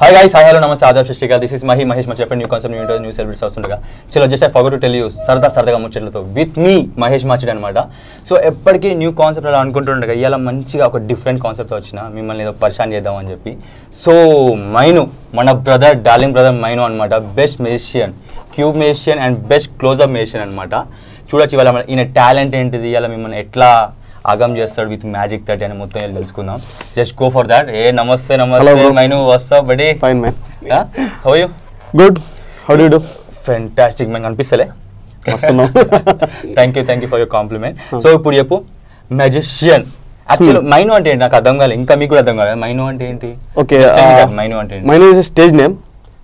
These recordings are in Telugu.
Hi guys, hi hello, namaste, adab, shishika. This is Mahesh Machepa, new concept, new celebrities వస్తుండగా. Chalo, just I forgot to tell you, సరదాగా ముచ్చట్లతో with me మహేష్ మాచిడ్ అన్నమాట. సో ఎప్పటికీ న్యూ కాన్సెప్ట్ అలా అనుకుంటుండగా ఇయాల మంచిగా ఒక డిఫరెంట్ కాన్సెప్ట్ వచ్చిన మిమ్మల్ని ఏదో పరిచయం చేద్దాం అని చెప్పి. సో మైను మన బ్రదర్ డార్లింగ్ బ్రదర్ మైను అన్నమాట, best musician, cube musician and best close up musician అన్నమాట. చూడొచ్చు ఇవాళ ఈయన టాలెంట్ ఏంటిది, ఇవాళ మిమ్మల్ని ఎట్లా ఆగం చేస్తాడు విత్ మ్యాజిక్ 30 అని మొత్తం తెలుసుకుందాం. Just go for that. ఏ నమస్తే Mainu, what's up buddy? Fine man, how you? Good, how do you do? Fantastic man, కనిపిస్తలే? Thank you for your compliment. So ఇప్పుడు చెప్పు, మ్యాజిషియన్ యాక్చువల్లీ మైను అంటే ఏంటి? నాకు అర్థం కాలేదు, ఇంకా మీకు కూడా అర్థం కాలేదు. మైను అంటే ఏంటి? ఓకే, మైను అంటే ఏంటి? Mine is stage name.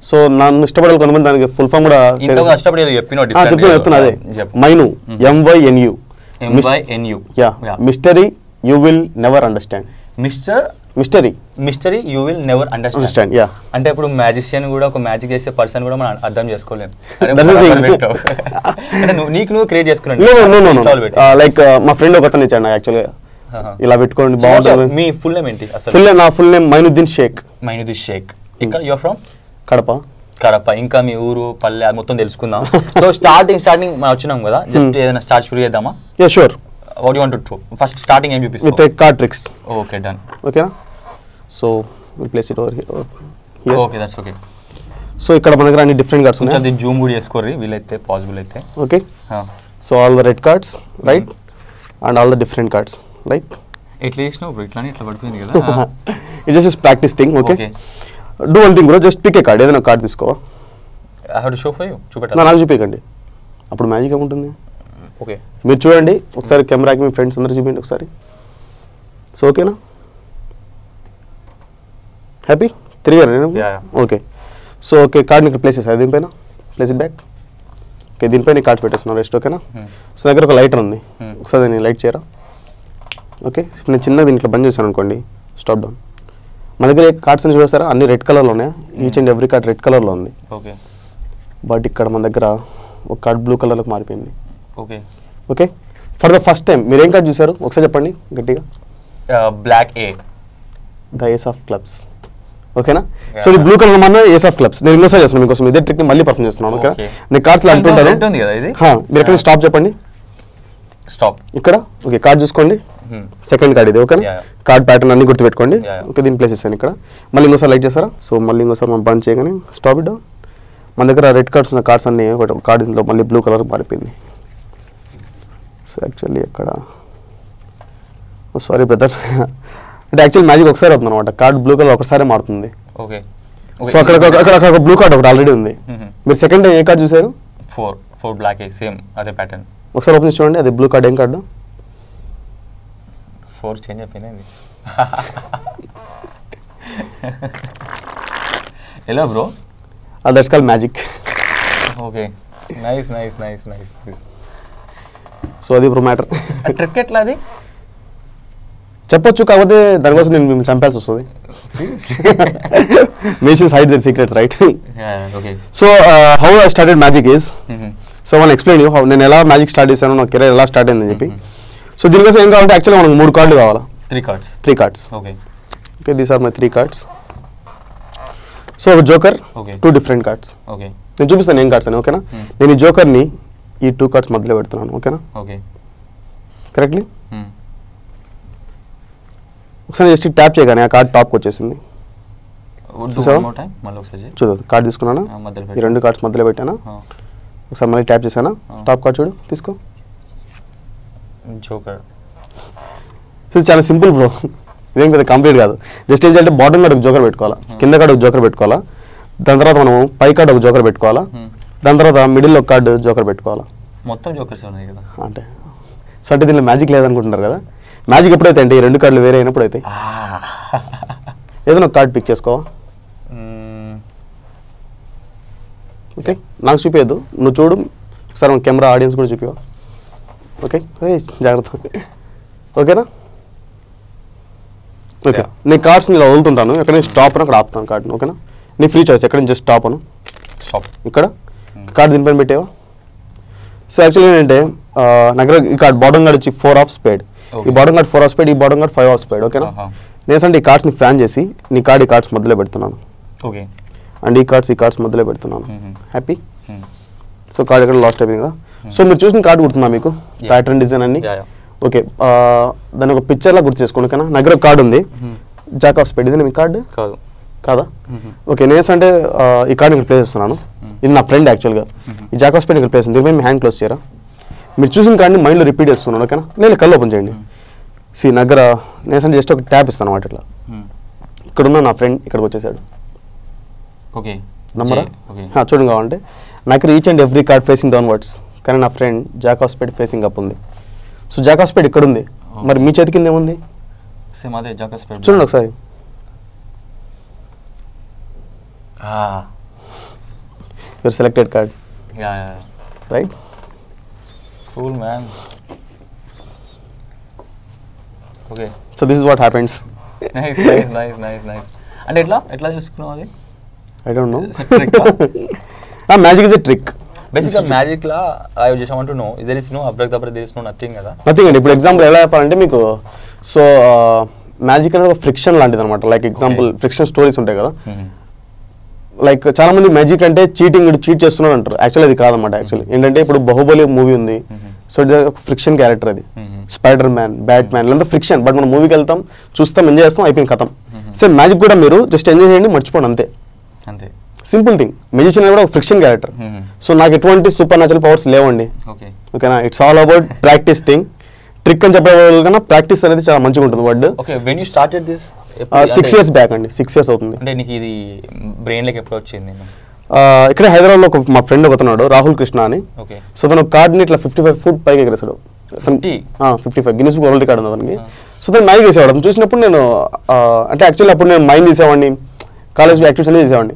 So నన్ను ఇష్టపడాలి కొంతమంది, దానికి ఫుల్ ఫామ్ కూడా ఇష్టపడేది చెప్తున్నా. అదే mine, MYNU. MYNU. Yeah. Mystery you will never understand. Mystery you will never understand. Yeah. అంటే ఇప్పుడు మ్యాజిషియన్ కూడా, ఒక మ్యాజిక్ చేసే పర్సన్ కూడా మనం అర్థం చేసుకోలేము. నువ్వు క్రియేట్ చేసుకున్నాను. లైక్ మా ఫ్రెండ్ ఒకతను ఇచ్చాడు నాకు యాక్చువల్గా, ఇలా పెట్టుకోండి బాగుంటుంది. మీ ఫుల్ నేమ్ ఏంటి అసలు? నా ఫుల్ నేమ్ మైనుద్దీన్ షేక్. మైనుద్దీన్ షేక్. ఇక్కడ యూఆర్ ఫ్రమ్? కడప. ఇంకా మీ ఊరు పల్లె మొత్తం తెలుసుకుందాం. సో స్టార్టింగ్ మనం వచ్చినాం కదా, జస్ట్ ఏదైనా స్టార్ట్ షురూ చేద్దామా? Yeah sure. What you want to do? First starting ఏం చూపిస్తావు? With card tricks. Okay, done. ఓకేనా? So will place it over here. Okay, that's okay. So ఇక్కడ మన దగ్గర అన్ని డిఫరెంట్ కార్డ్స్ ఉన్నాయి. కొంచెం జూమ్ కూడా చేసుకోర్రి వీలైతే, పాసిబుల్ అయితే. Okay, so all the red cards right and all the different cards like. ఎట్లా చేసినావు బ్రో? ఇట్లా పడిపోయింది కదా. It's just practice thing. Okay, do one thing bro, just pick a card, ఏదైనా కార్డ్ తీసుకోవా. I have to show for you. నాకు చూపించండి, అప్పుడు మ్యాజిక్ ఏముంటుంది. ఓకే, మీరు చూడండి ఒకసారి కెమెరాకి, మీ ఫ్రెండ్స్ అందరూ చూపించండి ఒకసారి. సో ఓకేనా? హ్యాపీ తిరిగారు నేను? ఓకే. సో ఓకే, కార్డ్ని ఇక్కడ ప్లేస్ చేస్తాను, దీనిపైన ప్లేస్ ఇట్ బ్యాక్. ఓకే, దీనిపైన కార్డ్స్ పెట్టేస్తున్నాను రెస్ట్. ఓకేనా? సో దగ్గర ఒక లైటర్ ఉంది, ఒకసారి నేను లైట్ చేయరా. ఓకే, ఇప్పుడు నేను చిన్నగా దీంట్లో బంద్ చేశాను అనుకోండి, స్టాప్ డౌన్. మన దగ్గర కార్డ్స్ అని చూస్తారా, అన్ని రెడ్ కలర్లో ఉన్నాయి. Each and every card red కలర్లో ఉంది. ఓకే, బట్ ఇక్కడ మన దగ్గర ఒక కార్డ్ బ్లూ కలర్లోకి మారిపోయింది. Okay. Okay, for the first time మీరు ఏం కార్డ్ చూసారు ఒకసారి చెప్పండి గట్టిగా. Black A, the ace of clubs. ఓకేనా? సో ఇది బ్లూ కలర్ మన ఏస్ ఆఫ్ క్లబ్స్. నేను ఇంకోసారి చేస్తున్నాను మీకోసం, ఇదే ట్రిక్ ని మళ్ళీ పర్ఫామ్ చేస్తున్నాను. ఓకే, నేను కార్డ్స్ లో అంటుంటాను. మీరు ఎక్కడ స్టాప్ చెప్పండి. స్టాప్ ఇక్కడ. ఓకే, కార్డ్ చూసుకోండి, సెకండ్ కార్డ్ ఇది. ఓకేనా? కార్డ్ ప్యాటర్న్ అన్ని గుర్తుపెట్టుకోండి. ఓకే, దీన్ని ప్లేస్ చేస్తాను ఇక్కడ. మళ్ళీ ఇంకోసారి లైట్ చేస్తారా? సో మళ్ళీ ఇంకోసారి మనం బంద్ చేయగానే స్టాప్ ఇట్. మన దగ్గర రెడ్ కార్డ్స్ ఉన్న కార్డ్స్ అన్ని ఒక కార్డ్ ఇందులో మళ్ళీ బ్లూ కలర్ మారిపోయింది. సో యాక్చువల్లీ అక్కడ సారీ బ్రదర్, అంటే యాక్చువల్లీ మ్యాజిక్ ఒకసారి అవుతుంది అనమాట. కార్డ్ బ్లూ కలర్ ఒకసారి మారుతుంది. ఓకే, సో అక్కడ ఒక బ్లూ కార్డ్ ఒకటి ఆల్రెడీ ఉంది. మీరు సెకండ్ టైం ఏ కార్డ్ చూసారు? 4 బ్లాక్ ఏ, సేమ్ అదే ప్యాటర్న్. ఒకసారి ఓపెన్ చేసి చూడండి, అది బ్లూ కార్డ్. ఏం కార్డు? 4 చేంజ్ అయిపోయింది. ఎలా bro? That's called magic. Okay, nice. So అది బ్రో మ్యాటర్. ట్రిక్ ఎట్లా అది చెప్పొచ్చు, కాకపోతే దానికోసం నేను మిమ్మల్ని చంపాల్సి వస్తుంది. Nations hide their secrets, right? Okay. So how I started magic is, so I want to explain you how నేను ఎలా మ్యాజిక్ స్టార్ట్ చేశాను, నా కెరీర్ ఎలా స్టార్ట్ అయిందని చెప్పి. సో దీనికోసం ఏం కావాలంటే యాక్చువల్లీ మనకు 3 కార్డులు కావాలా? 3 cards. Okay, these are my 3 cards. So ఒక జోకర్, 2 డిఫరెంట్ కార్డ్స్. ఓకే, నేను చూపిస్తాను ఏం కార్డ్స్ అని. ఓకేనా? నేను ఈ జోకర్ని ఈ 2 కార్డ్స్ మధ్యలో పెడుతున్నాను. ఓకేనా? Okay, correctly. ఒకసారి జస్ట్ ట్యాప్ చేయగానే ఆ కార్డ్ టాప్కి వచ్చేసింది. చూడదు, కార్డ్ తీసుకున్నాను, ఈ 2 కార్డ్స్ మధ్యలో పెట్టాను. ఒకసారి మళ్ళీ ట్యాప్ చేశాను, టాప్ కార్డ్ చూడు, తీసుకో. జోకర్. సో చాలా సింపుల్ బ్రో, ఇదేం కదా కంప్లీట్ కాదు. జస్ట్ ఏం చేయాలంటే బాటమ్ కార్డ్ ఒక జోకర్ పెట్టుకోవాలా, కింద కార్డ్ ఒక జోకర్ పెట్టుకోవాలా, దాని తర్వాత మనం పై కార్డ్ ఒక జోకర్ పెట్టుకోవాలా, దాని తర్వాత మిడిల్ ఒక కార్డ్ జోకర్ పెట్టుకోవాలా. మొత్తం జోకర్స్ ఉన్నాయి కదా అంటే. సో అంటే దీనిలో మ్యాజిక్ లేదనుకుంటున్నారు కదా. మ్యాజిక్ ఎప్పుడైతే అంటే ఈ 2 కార్డులు వేరే అయినప్పుడు అయితే. ఏదైనా ఒక కార్డ్ పిక్ చేసుకోవా. ఓకే, నాకు చూపించద్దు, నువ్వు చూడు ఒకసారి మన కెమెరా ఆడియన్స్ కూడా చూపివా. ఓకే, జాగ్రత్త. ఓకేనా? ఓకే, నేను కార్డ్స్ని ఇలా వదులుతుంటాను, ఎక్కడ నుంచి స్టాప్ అని అక్కడ ఆపుతాను కార్డ్ని. ఓకేనా? నీ ఫ్రీ చాయిస్, ఎక్కడ నుంచి జస్ట్ స్టాప్ అను. ఇక్కడ కార్డ్ దీనిపైన పెట్టేవా. సో యాక్చువల్లీ ఏంటంటే నాకు ఈ కార్డ్ బాటమ్ కార్డ్ వచ్చి 4 ఆఫ్ స్పేడ్. ఈ బాటమ్ కార్డ్ 4 ఆఫ్ స్పేడ్, ఈ బాటమ్ కార్డ్ 5 ఆఫ్ స్పేడ్. ఓకేనా? నేను ఈ కార్డ్స్ని ఫ్యాన్ చేసి నీ కార్డ్ ఈ కార్డ్స్ మధ్యలో పెడుతున్నాను. ఓకే. అండ్ ఈ కార్డ్స్ మధ్యలో పెడుతున్నాను. హ్యాపీ. సో కార్డ్ ఇక్కడ లాస్ట్ అయిపోయింది కదా. సో మీరు చూసిన కార్డు గుర్తుందా మీకు? ప్యాటర్న్ డిజైన్ అన్ని. ఓకే, దాని ఒక పిక్చర్లా గుర్తు చేసుకోండి. ఓకేనా? నా దగ్గర ఒక కార్డు ఉంది, జాక్ ఆఫ్ స్పేడ్. ఇది మీ కార్డు కాదా? ఓకే, నేను అంటే ఈ కార్డు ఇక్కడ ప్లేస్ చేస్తున్నాను. ఇది నా ఫ్రెండ్ యాక్చువల్గా. ఈ జాక్ ఆఫ్ స్పేడ్ ఇక్కడ ప్లేస్ ఉంది. దీనిపై మీ హ్యాండ్ క్లోజ్ చేయరా? మీరు చూసిన కార్డ్ని మైండ్లో రిపీట్ చేస్తున్నాను. ఓకేనా? నేను కళ్ళు ఓపెన్ చేయండి. సి నా దగ్గర నేను జస్ట్ ఒక ట్యాప్ ఇస్తాను అన్నమాట. ఇట్లా ఇక్కడున్న నా ఫ్రెండ్ ఇక్కడికి వచ్చేసాడు. ఓకే, నమ్మరా? చూడండి కావాలంటే నాకు each and every card facing downwards, కానీ నా friend jack of spade facing up ఉంది. సో జాక్ ఆఫ్ స్పేడ్ ఇక్కడ ఉంది, మరి మీ చేతి కింద ఏముంది? చూడండి ఒకసారి. Your selected card, right? Cool man. Okay, so this is what happens. Nice. అంటే ఎట్లా చూసుకున్నావు అది? I don't know. Magic is a trick. బేసిక్గా మ్యాజిక్ లా I just want to know there is no abracadabra, there is no nothing కదా? నథింగ్ అండి. ఇప్పుడు ఎగ్జాంపుల్ ఎలా చెప్పాలంటే మీకు, సో మ్యాజిక్ అనేది ఒక ఫ్రిక్షన్ లాంటిది అనమాట. లైక్ ఎగ్జాంపుల్ ఫ్రిక్షన్ స్టోరీస్ ఉంటాయి కదా. లైక్ చాలా మంది మ్యాజిక్ అంటే చీట్ చేస్తున్నారు అంటారు. యాక్చువల్లీ అది కాదన్నమాట. యాక్చువల్లీ ఏంటంటే ఇప్పుడు బాహుబలి మూవీ ఉంది, సో ఇది ఒక ఫ్రిక్షన్ క్యారెక్టర్. అది స్పైడర్ మ్యాన్, బ్యాట్ మ్యాన్ ఇదంతా ఫ్రిక్షన్. బట్ మనం మూవీకి వెళ్తాం, చూస్తాం, ఎంజాయ్ చేస్తాం, అయిపోయింది కథం. సేమ్ మ్యాజిక్ కూడా మీరు జస్ట్ ఎంజాయ్ చేయండి, మర్చిపోండి, అంతే. Simple thing. మెజిషియన్ కూడా ఒక ఫ్రిక్షన్ క్యారెక్టర్. సో నాకు ఎటువంటి సూపర్ న్యాచురల్ పవర్స్ లేవండి. ఓకేనా? It's all about practice thing. Trick అని చెప్పే కన్నా ప్రాక్టీస్ అనేది చాలా మంచిగా ఉంటుంది. Word. Okay, when you started this? 6 years back అండి. 6 years అవుతుంది. అంటే నీకు ఇది బ్రెయిన్లోకి ఎప్పుడు వచ్చింది? ఇక్కడ హైదరాబాద్లో ఒక మా ఫ్రెండ్ ఒకతున్నాడు, రాహుల్ కృష్ణ అని. సో తను కార్డ్ని ఇట్లా 55 feet పైకి ఎగరేసాడు. 55 గిన్నిస్ బుక్ వరల్డ్ రికార్డ్ ఉంది అతనికి. సో తను మ్యాజిక్ చేసేవాడు. అతను చూసినప్పుడు నేను అంటే యాక్చువల్లీ అప్పుడు నేను మైండ్ చేసేవాడిని, కాలేజ్ యాక్టివిటీస్ అనేది చేసేవాడిని.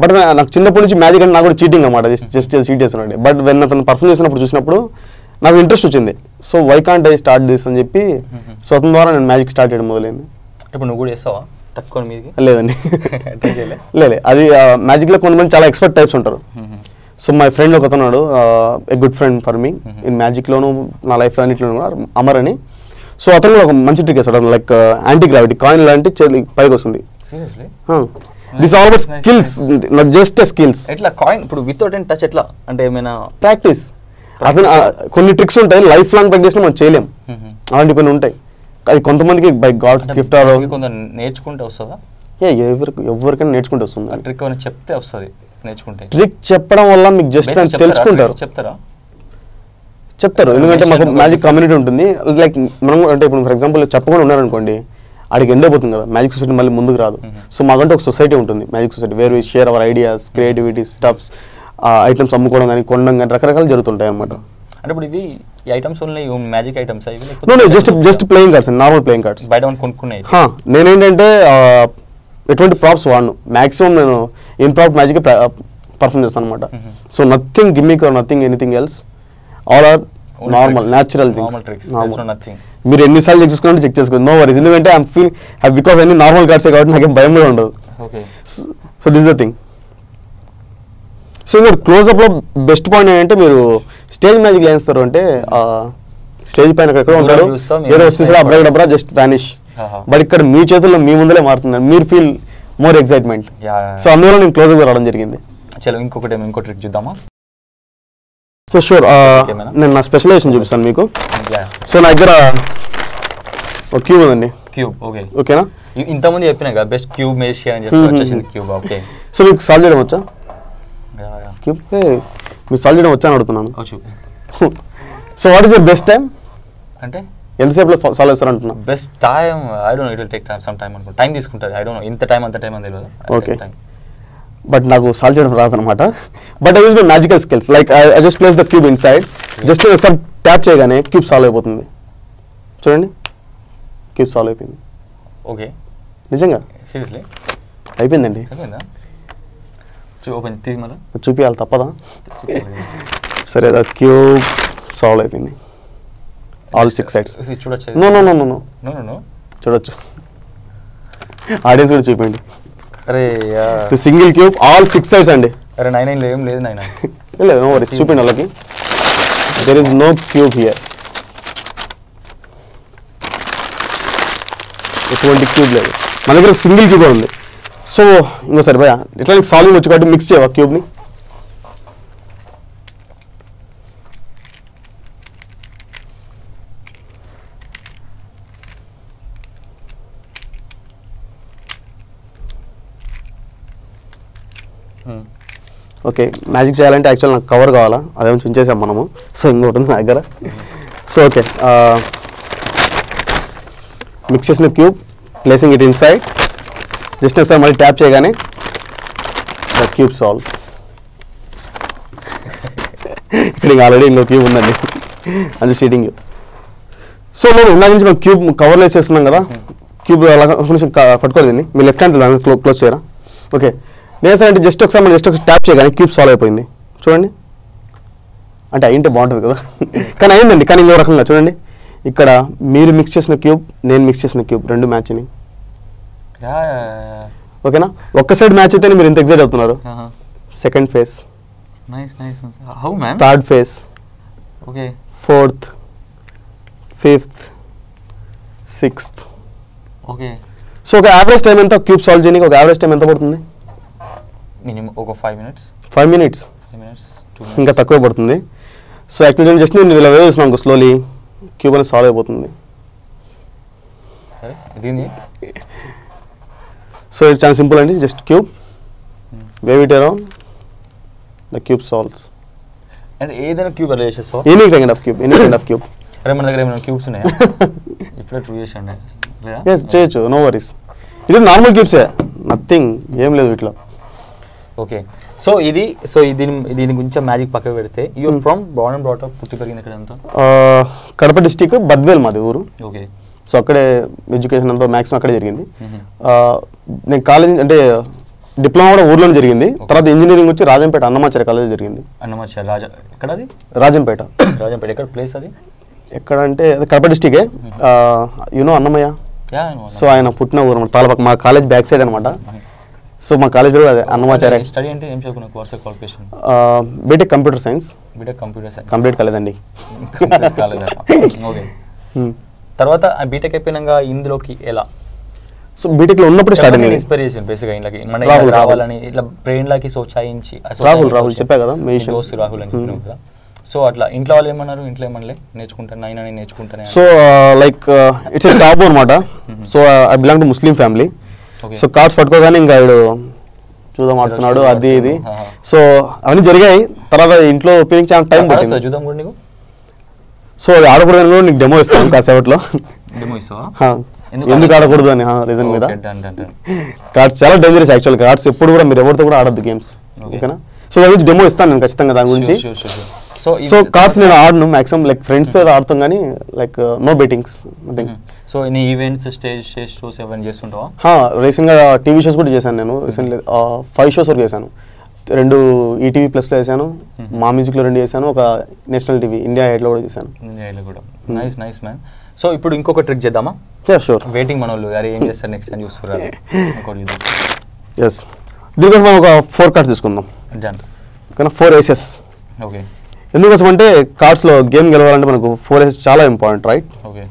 బట్ నాకు చిన్నప్పటి నుంచి మ్యాజిక్ అంటే నాకు కూడా చీటింగ్ అన్నమాట. జస్ట్ చీట్ చేస్తున్నాడు. బట్ వెన్ అతను పర్ఫామ్ చేసినప్పుడు చూసినప్పుడు నాకు ఇంట్రెస్ట్ వచ్చింది. So why can't I start this అని చెప్పి, సో అతని ద్వారా నేను మ్యాజిక్ స్టార్ట్ చేయడం మొదలైంది. ఇప్పుడు నువ్వు కూడా చేస్తావా? లేదండి, లేదు. అది మ్యాజిక్లో కొంతమంది చాలా ఎక్స్పర్ట్ టైప్స్ ఉంటారు. సో మై ఫ్రెండ్ ఒక అతను, a good friend for me in మ్యాజిక్లోను, నా లైఫ్లో అన్నింటిలోనూ కూడా, అమర్ అని. సో అతను కూడా ఒక మంచి ట్రిక్ వేస్తాడు. లైక్ యాంటీ గ్రావిటీ కాయిన్ లాంటి పైకి వస్తుంది. This all about skills, not just skills. ఎట్లా కాయిన్ ఇప్పుడు వితౌట్ ఎనీ టచ్ ఎట్లా? అంటే ఏమైనా ప్రాక్టీస్. అతను కొన్ని ట్రిక్స్ ఉంటాయి, లైఫ్ లాంగ్ ప్రాక్టీస్ మనం చేయలేం. అలాంటి కొన్ని ఉంటాయి. అది కొంతమందికి బై గాడ్స్ గిఫ్ట్. నేర్చుకుంటే వస్తుందా? ఎవరికైనా నేర్చుకుంటే వస్తుంది. ట్రిక్ చెప్తే వస్తుంది నేర్చుకుంటే. ట్రిక్ చెప్పడం వల్ల మీకు జస్ట్ తెలుసుకుంటారు. చెప్తారు, ఎందుకంటే మాకు మ్యాజిక్ కమ్యూనిటీ ఉంటుంది. లైక్ మనం అంటే ఇప్పుడు ఫర్ ఎగ్జాంపుల్ చెప్పకుండా ఉన్నారనుకోండి, ఆడికి ఎండ్ అయిపోతుంది కదా. మ్యాజిక్ సొసైటీ మళ్ళీ ముందుకు రాదు. సో మాకంటే ఒక సొసైటీ ఉంటుంది, magic society, where we share our ideas, creativity, stuffs, items అమ్ముకోవడం కానీ, కొనడం కానీ, రకరకాలు జరుగుతుంటాయి అన్నమాట. అంటే ఇప్పుడు ఇవి items only magic items? Just playing cards, normal playing cards. బయట కొనుక్కున్నాయి. నేనేంటంటే ఎటువంటి ప్రాప్స్ వాడను. మాక్సిమం నేను ఇంప్రాప్ట్ మ్యాజిక్ పర్ఫామ్ చేస్తాను అనమాట. So nothing gimmick or nothing anything else, all are normal natural things. మీరు ఎన్నిసార్లు చెక్ చేసుకున్నట్టు చెక్ చేసుకోండి, నో వరీస్. ఎందుకంటే ఐఎమ్ ఫీల్ బికాస్ అన్ని నార్మల్ కార్డ్సే కాబట్టి నాకేం భయం కూడా ఉండదు. So this the thing. So ఇంకోటి క్లోజ్అప్లో బెస్ట్ పాయింట్ ఏంటంటే, మీరు స్టేజ్ మ్యాజిక్ వేస్తారు అంటే స్టేజ్ పైన ఎక్కడ ఉంటాడు, ఏదో వస్తే అబ్రా జస్ట్ వ్యానిష్. బట్ ఇక్కడ మీ చేతుల్లో మీ ముందరే మారుతుంది, మీరు ఫీల్ మోర్ ఎక్సైట్మెంట్. సో అందువల్ల నేను క్లోజ్అప్ రావడం జరిగింది. ఇంకో ట్రిక్ చూద్దామా? సో షూర్, నేను నా స్పెషలైజేషన్ చూపిస్తాను మీకు. సో నా దగ్గర ఒక క్యూబ్ ఉందండి. Cube, okay. ఓకేనా? ఇంతకుముందు చెప్పినా కదా బెస్ట్ క్యూబ్ మేషియా అని చెప్పి వచ్చేసింది క్యూబ్. ఓకే. సో మీకు సాల్వ్ చేయడం వచ్చా? క్యూబ్ మీరు సాల్వ్ చేయడం వచ్చా అని అడుగుతున్నాను. So what is your best time? అంటే ఎంతసేపులో సాల్వ్ చేస్తారు అంటున్నా? Best time I don't no, it will take time, some time అనుకో, టైం తీసుకుంటుంది. ఐ డోంట్ నో ఇంత టైం అంత టైం అని తెలియదు. ఓకే, బట్ నాకు సాల్వ్ చేయడం రాదనమాట. But I use my magical skills. Like I just place the cube in side, just ఒకసారి ట్యాప్ చేయగానే క్యూబ్ సాల్వ్ అయిపోతుంది. చూడండి, క్యూబ్ సాల్వ్ అయిపోయింది. ఓకే, నిజంగా సీరియస్లీ అయిపోయిందండి. ఓపెన్ తీసి మళ్ళీ చూపించాలి, తప్పదా? సరే, ద క్యూబ్ సాల్వ్ అయిపోయింది. All 6 sides. చూడొచ్చు? No no no no no no చూడొచ్చు. ఆడియన్స్ కూడా చూపండి. అరే సింగిల్ క్యూబ్, ఆల్ 6 sides అండి. అరే 9 ఏం లేదు నాయన. లేదు, నో వరీస్, చూపండి వాళ్ళకి. There is no cube here. ఎటువంటి క్యూబ్ లేదు మన దగ్గర, సింగిల్ క్యూబ్ ఉంది. సో ఇంకోసారి భయ ఇట్లా నీకు సాల్వింగ్ వచ్చి కాబట్టి మిక్స్ చేయవా క్యూబ్ని. ఓకే, మ్యాజిక్ చేయాలంటే యాక్చువల్ నాకు కవర్ కావాలా, అదేమో చుంచేసాం మనము. సో ఇంకోటి ఉంది నా దగ్గర. సో ఓకే, మిక్స్ చేసిన cube placing it inside. Just ఒకసారి మళ్ళీ ట్యాప్ చేయగానే ద క్యూబ్ సాల్వ్. ఇక్కడ ఆల్రెడీ ఇంకో క్యూబ్ ఉందండి, అది సీటింగ్. సో మేము ఇందాక నుంచి మనం క్యూబ్ కవర్లో వేసేస్తున్నాం కదా, క్యూబ్ అలా కొంచెం పట్టుకోలేదు దీన్ని. మీ లెఫ్ట్ హ్యాండ్ క్లోజ్ చేయరా. ఓకే, నేనంటే జస్ట్ ఒకసారి మనం జస్ట్ ఒకసారి ట్యాప్ చేయగానే క్యూబ్ సాల్వ్ అయిపోయింది. చూడండి, అంటే అయింటే బాగుంటుంది కదా, కానీ అయిందండి. కానీ ఇంకో రకంగా చూడండి, ఇక్కడ మీరు మిక్స్ చేసిన క్యూబ్, నేను మిక్స్ చేసిన క్యూబ్ రెండు మ్యాచ్ అని. ఓకేనా, ఒక్క సైడ్ మ్యాచ్ అయితే మీరు ఇంత ఎగ్జైట్ అవుతున్నారు. Second phase, third phase, fourth, fifth, sixth. Okay, so ఒక యావరేజ్ టైం ఎంత క్యూబ్ సాల్వ్ చేయడానికి? ఒక యావరేజ్ టైం ఎంత పడుతుంది? మినిమం ఒక 5 minutes. 5 minutes, 5 minutes, ఇంకా తక్కువ పడుతుంది. సో యాక్చువల్లీ జస్ట్ నేను ఇలా వేస్తున్నాను స్లోలీ, క్యూబ్ అనేది సాల్వ్ అయిపోతుంది. సో ఇది చాలా సింపుల్ అండి, just cube wave it around, the cube solves. అంటే ఏదైనా క్యూబ్ అలా చేసేస్తావు? Any kind of cube, any kind of cube. అరే మన దగ్గర ఏమైనా క్యూబ్స్ ఉన్నాయా? ఇప్పుడే ట్రూ చేసండి. చేయొచ్చు, నో వరీస్. ఇది నార్మల్ క్యూబ్సే, నథింగ్, ఏం లేదు ఇట్లా. ఓకే, సో దీని గురించి మ్యాజిక్ పక్కకు పెడితే, you from born and brought up, పుట్టి పెరిగింది ఎక్కడ అంతా? కడప డిస్టిక్, బద్వేల్ మాది ఊరు. ఓకే, సో అక్కడే ఎడ్యుకేషన్ అంతా మ్యాక్సిమం అక్కడే జరిగింది. నేను కాలేజ్ అంటే డిప్లొమా కూడా ఊర్లోనే జరిగింది. తర్వాత ఇంజనీరింగ్ వచ్చి రాజంపేట అన్నమాచార్య కాలేజ్ జరిగింది. అన్నమాచార్య ఎక్కడ? అది రాజంపేట. రాజంపేట ఎక్కడ ప్లేస్ అది? ఎక్కడ అంటే అది కడప డిస్టికే, యూనో అన్నమయ్య. సో ఆయన పుట్టిన ఊరు తాలపక్క, మా కాలేజ్ బ్యాక్ సైడ్ అనమాట. సో మా కాలేజ్ కూడా అదే అన్నమాచార్య. స్టడీ అంటే ఏం చదువుకున్నావు? Course qualification? BTech computer science. BTech computer science complete కాలేదండి. ఓకే, తర్వాత బీటెక్ అయిపోయినాక ఇందులోకి ఎలా? సో బీటెక్లో ఉన్నప్పుడు స్టార్ట్ అయింది ఇన్స్పిరేషన్ బేసిక్గా ఇంట్లోకి మన రావాలని, ఇట్లా బ్రెయిన్లోకి సోచాయించి. రాహుల్ చెప్పా కదా, దోస్త్ రాహుల్ అని చెప్పినావు కదా. సో అట్లా ఇంట్లో వాళ్ళు ఏమన్నారు? ఇంట్లో ఏమనలే, నేర్చుకుంటాను అయినా నేను నేర్చుకుంటాను. So like it's a taboo అనమాట. So I belong to Muslim family. So cards పట్టుకోగానే ఇంకా వీడు చూద్దాం ఆడుతున్నాడు, అది ఇది. సో అవన్నీ జరిగాయి. తర్వాత ఇంట్లో ఒపీనియన్ చాలా టైం పట్టింది. చూద్దాం కూడా నీకు. సో అది ఆడకూడదని కూడా నీకు డెమో ఇస్తాను కాసేపట్లో. డెమో ఇస్తావా? ఎందుకు ఆడకూడదు అని రీజన్ మీద. కార్డ్స్ చాలా డేంజరస్ యాక్చువల్. కార్డ్స్ ఎప్పుడు కూడా మీరు ఎవరితో కూడా ఆడద్దు గేమ్స్, ఓకేనా? సో దాని గురించి డెమో ఇస్తాను నేను ఖచ్చితంగా దాని గురించి. సో కార్డ్స్ నేను ఆడను మ్యాక్సిమం, లైక్ ఫ్రెండ్స్తో ఆడుతాం కానీ like no bettings, nothing. So నీ ఈవెంట్స్, స్టేజ్ షోస్ ఏమైనా చేస్తుంటావా? రీసెంట్గా టీవీ షోస్ కూడా చేశాను నేను. రీసెంట్లీ 5 షోస్ వరకు చేశాను. 2 ఈటీవీ ప్లస్లో చేశాను, మా మ్యూజిక్లో 2 చేశాను, ఒక నేషనల్ టీవీ ఇండియా హెడ్లో కూడా చేశాను. ఇండియా హెడ్లో కూడా. Nice nice man. సో ఇప్పుడు ఇంకొక ట్రిక్ చేద్దామా? షూర్. వెయిటింగ్ మన వాళ్ళు, అరే ఏం చేస్తారు నెక్స్ట్ అని చూస్తున్నారు. ఎస్, దీనికోసం మనం ఒక 4 కార్డ్స్ తీసుకుందాం. ఓకేనా, 4 ఏసెస్. ఓకే, ఎందుకోసం అంటే కార్డ్స్లో గేమ్ గెలవాలంటే మనకు 4 ఏసెస్ చాలా ఇంపార్టెంట్, రైట్? ఓకే,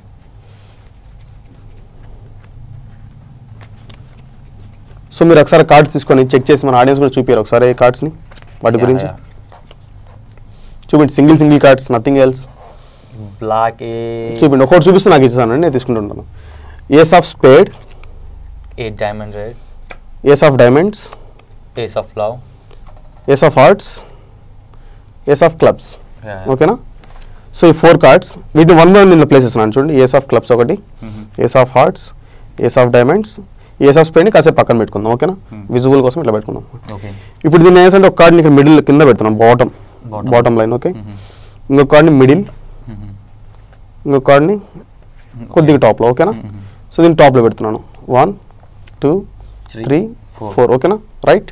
సో మీరు ఒకసారి కార్డ్స్ తీసుకొని చెక్ చేసి మన ఆడియన్స్ కూడా చూపించారు ఒకసారి కార్డ్స్ని, వాటి గురించి చూపించి. Single cards, nothing else. Black చూపిండి, ఒకటి చూపిస్తే నాకు ఇచ్చేసాను, నేను తీసుకుంటుంటాను. Ace of spade, 8 diamond red, ace of diamonds, ace of love, ace of hearts, ace of clubs. ఓకేనా? సో ఈ 4 కార్డ్స్ వీటిని 1 by 1 నేను ప్లేస్ చేస్తున్నాను. చూడండి, ఏస్ ఆఫ్ క్లబ్స్ ఒకటి, ace of hearts, ace of diamonds, ace of స్పేడ్ని కాసేపు పక్కన పెట్టుకుందాం. ఓకేనా, విజువల్ కోసం ఇట్లా పెట్టుకుందాం. ఇప్పుడు దీన్ని ఏంటంటే ఒక కార్డ్ని ఇక్కడ మిడిల్ కింద పెడుతున్నాం, బాటమ్ లైన్. ఓకే, ఇంకొక కార్డ్ని మిడిల్, ఇంకొక కార్డ్ని కొద్దిగా టాప్లో. ఓకేనా, సో దీన్ని టాప్లో పెడుతున్నాను. 1 2 3 4. ఓకేనా, రైట్?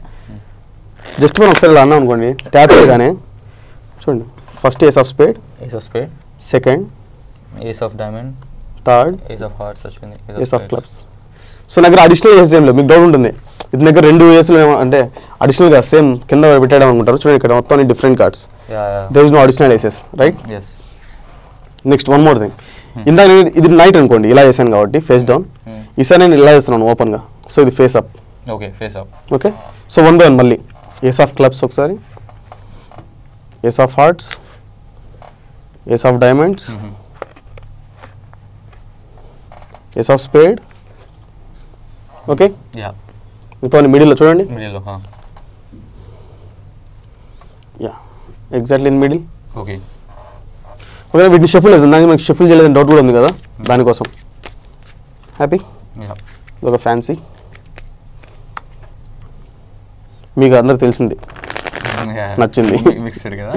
జస్ట్ మనం ఒకసారి ఇలా అన్నాం అనుకోండి, ట్యాప్ చేయగానే చూడండి, first ace of spade, second ace of diamond, third ace of hearts వచ్చింది, ఏస్ ఆఫ్ క్లబ్స్. సో దగ్గర అడిషనల్ ఏసెస్ ఏం లేవు. మీకు డౌట్ ఉంటుంది, ఇది దగ్గర 2 ఏసులు అంటే అడిషనల్గా సేమ్ కింద పెట్టాడు అనుకుంటారు. చూడండి, ఇక్కడ మొత్తం different cards, there is no additional aces, right? Next 1 more thing. ఇందాక నేను ఇది నైట్ అనుకోండి, ఇలా చేశాను కాబట్టి ఫేస్ డౌన్. ఈసారి నేను ఇలా చేస్తున్నాను ఓపెన్గా. సో ఇది face up. Okay face up. Okay so 1 by 1 మళ్ళీ ఏస్ ఆఫ్ క్లబ్స్ ఒకసారి, ace of hearts, ace of diamonds, ace of spade. Okay ya మిగతా మిడిల్లో చూడండి. మిడిల్లో ya exactly in middle. Okay okay వీటిని షఫుల్ వేసాను, దానికి మీకు షఫుల్ చేయలేదని డౌట్ కూడా ఉంది కదా, దానికోసం. హ్యాపీ ఒక ఫ్యాన్సీ మీకు అందరికి తెలిసింది, నచ్చింది. మిక్స్డ్ కదా,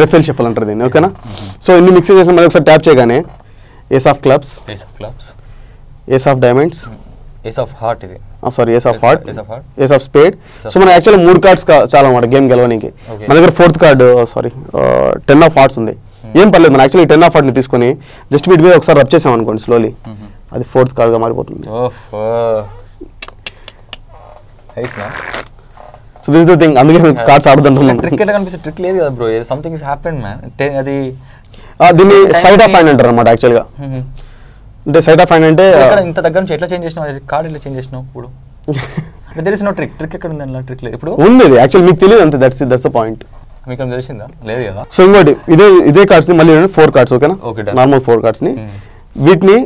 రెఫెల్ షఫల్ అంటారు దీన్ని. ఓకేనా సో ఇన్ని మిక్సింగ్ చేసిన మళ్ళీ ఒకసారి ట్యాప్ చేయగానే ace of clubs, ace of diamonds, ace of heart, ఇది sorry ace of heart, ace of spade. So మనకి యాక్చువల్లీ 3 కార్డ్స్ చాలా అన్నమాట గేమ్ గెలవడానికి. మన దగ్గర 4th card sorry 10 of hearts ఉంది. ఏం పర్లేదు, మనం యాక్చువల్లీ 10 ఆఫ్ హార్ట్ని తీసుకొని జస్ట్ వీటి మీద ఒకసారి రబ్ చేసాం అనుకోండి స్లోలీ, అది 4th కార్డ్గా మారిపోతుంది. సో దిస్ ద థింగ్, అందుకే మేము కార్డ్స్ ఆడుతుంటున్నాం. ట్రిక్ ఎట్లా కనిపిస్తే ట్రిక్ లేదు కదా bro, something is happened man. అది దీన్ని సైడ్ ఆఫ్ హ్యాండ్ అంటారు అనమాట యాక్చువల్గా. అంటే సైడ్ ఆఫ్ హ్యాండ్ అంటే ఇంత దగ్గర నుంచి ఎట్లా చేంజ్ చేసినావు, కార్డ్ ఎట్లా చేంజ్ చేసినావు ఇప్పుడు? There is no trick. Trick ఎక్కడ ఉంది అలా? ట్రిక్ లేదు ఇప్పుడు ఉంది, యాక్చువల్ మీకు తెలియదు అంతే. That's the point. మీకు తెలిసిందా? లేదు కదా. సో ఇంకోటి ఇదే కార్డ్స్ని మళ్ళీ 4 కార్డ్స్ ఓకేనా, నార్మల్ 4 కార్డ్స్ని వీటిని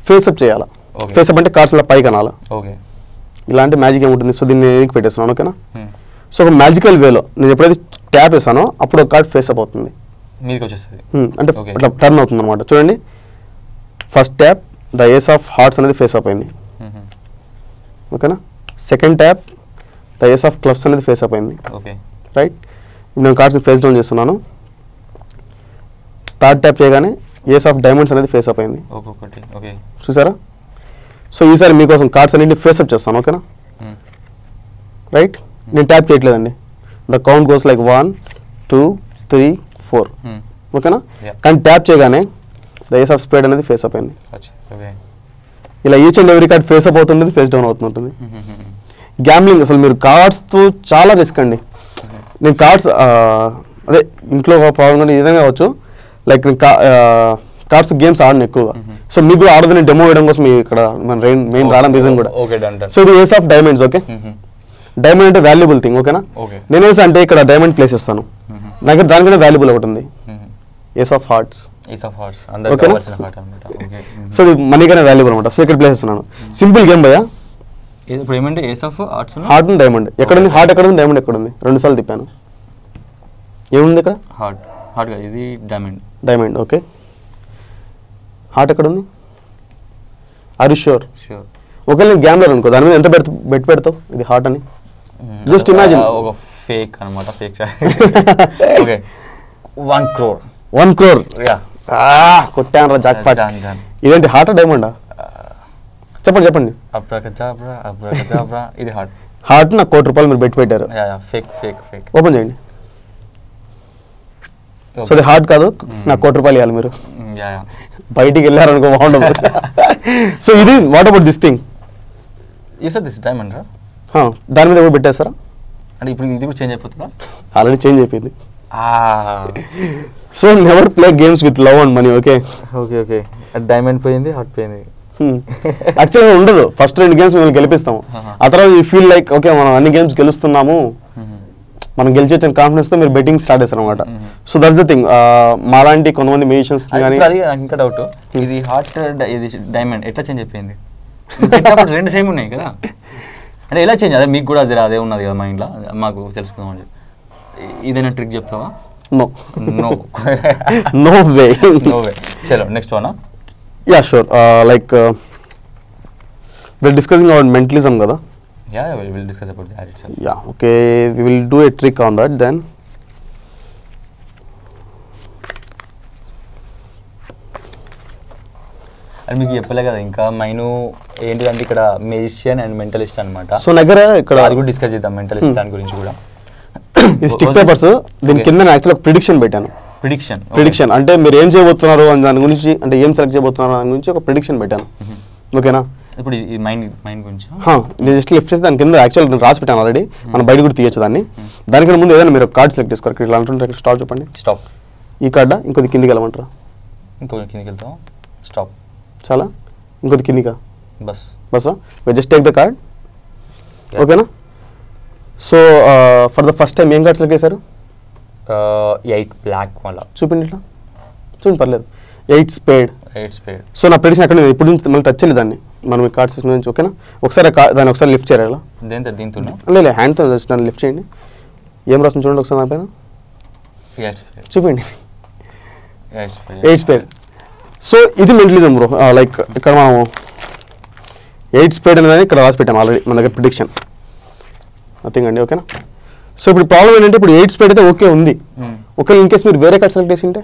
ఫేస్ అప్ చేయాలా. ఫేస్ అప్ అంటే కార్డ్స్ ఇలా పైకి అనాలా. ఓకే ఇలాంటి మ్యాజిక్ ఏముంటుంది. సో దీన్ని నేను పెట్టేస్తున్నాను ఓకేనా. సో ఒక మ్యాజికల్ వేలో నేను ఎప్పుడైతే ట్యాప్ వేసానో అప్పుడు ఒక కార్డ్ ఫేస్ అప్ అవుతుంది, మీదకి వచ్చేస్తుంది. అంటే అట్లా టర్న్ అవుతుంది అనమాట. చూడండి first tap the ace of hearts అనేది ఫేస్ అప్ అయింది ఓకేనా. Second tap the ace of clubs అనేది ఫేస్ అప్ అయింది. ఓకే రైట్, నేను కార్డ్స్ని ఫేస్ డౌన్ చేస్తున్నాను. థర్డ్ ట్యాప్ చేయగానే ఏస్ ఆఫ్ డైమండ్స్ అనేది ఫేస్ అప్ అయింది. ఓకే చూసారా. సో ఈసారి మీకోసం కార్డ్స్ అన్నింటినీ ఫేస్ అప్ చేస్తాను ఓకేనా. రైట్, నేను ట్యాప్ చేయట్లేదండి. ద కౌంట్ గోస్ లైక్ 1 2 3 4 ఓకేనా. కానీ ట్యాప్ చేయగానే ద ఏస్ ఆఫ్ స్పేడ్ అనేది ఫేస్ అప్ అయింది. ఇలా each and every card face up అవుతుంటుంది, ఫేస్ డౌన్ అవుతుంటుంది. గ్యాంబ్లింగ్ అసలు మీరు కార్డ్స్తో చాలా రిస్క్ అండి. నేను కార్డ్స్ అదే ఇంట్లో ప్రాబ్లం కానీ ఏదైనా కావచ్చు, లైక్ నేను కార్డ్స్ గేమ్స్ ఆడను ఎక్కువగా. సో మీకు కూడా ఆడదని డెమో వేయడం కోసం ఇక్కడ మన మెయిన్ రావడం రీజన్ కూడా. సో ఇది ace of diamonds okay. Diamond అంటే వాల్యుబుల్ థింగ్ ఓకేనా. నేను ఏసా అంటే ఇక్కడ డైమండ్ ప్లేస్ చేస్తాను, నాకు దానికన్నా వాల్యుబుల్ ఒకటి ఉంది ఏస్ ఆఫ్ హార్ట్స్ ఓకేనా. సో ఇది మనీ కన్నా వాల్యుబుల్ అనమాట. సో ఇక్కడ ప్లేస్ చేస్తున్నాను. సింపుల్ గేమ్ భయ్యా. హార్ట్ అండ్ డైమండ్ ఎక్కడ ఉంది, హార్ట్ ఎక్కడ ఉంది, డైమండ్ ఎక్కడ ఉంది, 2 సార్లు తిప్పాను. ఏముంది ఇక్కడ? Diamond okay. హార్ట్ ఎక్కడ ఉంది? Are you sure? ఒకవేళ నేను గ్యాంబ్లర్ అనుకో, దాని మీద ఎంత బెట్ పెడతావు ఇది హార్ట్ అని? Just imagine. ఒక ఫేక్ అన్నమాట, ఫేక్. Okay 1 crore. 1 crore కొట్టాను రా జాక్ పాట్. ఇదేంటి హార్ట్ డైమండా? చెప్పండి. ఇది హార్ట్ నాకు 1 కోటి రూపాయలు మీరు బెట్ పెట్టారు. ఓపెన్ చేయండి. సో అది హార్ట్ కాదు, నాకు 1 కోటి రూపాయలు ఇవ్వాలి మీరు. బయటికి వెళ్ళారనుకో బాగుండదు. సో ఇది what about this thing? Diamond దాని మీద కూడా పెట్టేస్తారా? అంటే ఇప్పుడు ఇది కూడా చేంజ్ అయిపోతుందా? ఆల్రెడీ చేంజ్ అయిపోయింది. So never play games with love and money okay. Diamond పోయింది, హార్ట్ పోయింది. యాక్చువల్గా ఉండదు. ఫస్ట్ 2 గేమ్స్ మేము గెలిపిస్తాము, ఆ తర్వాత యూ ఫీల్ లైక్ ఓకే మనం అన్ని గేమ్స్ గెలుస్తున్నాము, మనం గెలిచొచ్చిన కాన్ఫిడెన్స్ తో మీరు బెట్టింగ్ స్టార్ట్ చేస్తారు అనమాట. So that's the thing. మాలాంటి కొంతమంది మ్యూజిషియన్స్ కానీ ఇంకా డౌట్, ఇది హార్ట్ ఇది డైమండ్ ఎట్లా చేంజ్ అయిపోయింది? 2 సేమ్ ఉన్నాయి కదా, అంటే ఎలా చేంజ్? అదే మీకు కూడా అదే ఉన్నది కదా మైండ్లో, మాకు తెలుసుకుందాం అని చెప్పి. ఇదేనా ట్రిక్ చెప్తావా? No way. చలో next one. Yeah sure. Like we're discussing about mentalism kada. Yeah, we will discuss about that itself. Yeah, okay, we will do a trick on that then. అది మీకు చెప్పలే కదా ఇంకా మైను ఏంటిదంటే ఇక్కడ మెజిషియన్ అండ్ మెంటలిస్ట్ అనమాట. సో దగ్గర ఇక్కడ అది కూడా డిస్కస్ చేద్దాం, మెంటలిస్ట్ దాని గురించి కూడా. ఈ స్టిక్ పేపర్స్ దీని కింద యాక్చువల్గా ప్రిడిక్షన్ పెట్టాను. ప్రిడిక్షన్ అంటే మీరు ఏం చేయబోతున్నారు అని దాని గురించి, అంటే ఏం సెలెక్ట్ చేయబోతున్నారు దాని గురించి ఒక ప్రిడిక్షన్ పెట్టాను ఓకేనా. ఇప్పుడు ఈ మైండ్ గురించి నేను జస్ట్ లిఫ్ట్ చేసి దాని కింద యాక్చువల్ నేను రాసి పెట్టాను ఆల్రెడీ, మనం బయట కూడా తీయచ్చు దాన్ని. దానికన్నా ముందు ఏదైనా మీరు కార్డ్ సెలెక్ట్ చేసుకోరు. ఇట్లా అంటుంటే స్టాప్ చెప్పండి. స్టాప్. ఈ కార్డా ఇంకొద్ది కిందికి వెళ్ళమంటారా? కిందికి వెళ్తాం. స్టాప్. చాలా ఇంకొద్ది కిందికా? బస్. Just take the card. ఓకేనా. So for the first time ఏం కార్డ్స్ లెక్కేశారు? 8 బ్లాక్ మళ్ళీ చూపిండి ఇట్లా చూడండి, పర్లేదు. 8 స్పేడ్. సో నా ప్రెడిక్షన్ అక్కడ ఇప్పుడు నుంచి మళ్ళీ టచ్ చేయలేదు దాన్ని మనం ఈ కార్డ్స్ నుంచి. ఓకేనా, ఒకసారి దాన్ని ఒకసారి లిఫ్ట్ చేయరా ఇలా? దీంతో లేదు, హ్యాండ్తో దాన్ని లిఫ్ట్ చేయండి. ఏం రాస్తుంది చూడండి ఒకసారి దానిపైన. చూపిండి 8 స్పేడ్. సో ఇది మెంటలిజం బ్రో. లైక్ ఇక్కడ మనం 8 స్పేడ్ అనేది ఇక్కడ రాసి పెట్టాం ఆల్రెడీ మన దగ్గర ప్రిడిక్షన్, నథింగ్ అండి. ఓకేనా. సో ఇప్పుడు ప్రాబ్లం ఏంటంటే ఇప్పుడు 8 స్పేడ్ అయితే ఓకే ఉంది. ఒకవేళ ఇన్ కేస్ మీరు వేరే కార్డ్ సెలెక్ట్ చేసి ఉంటే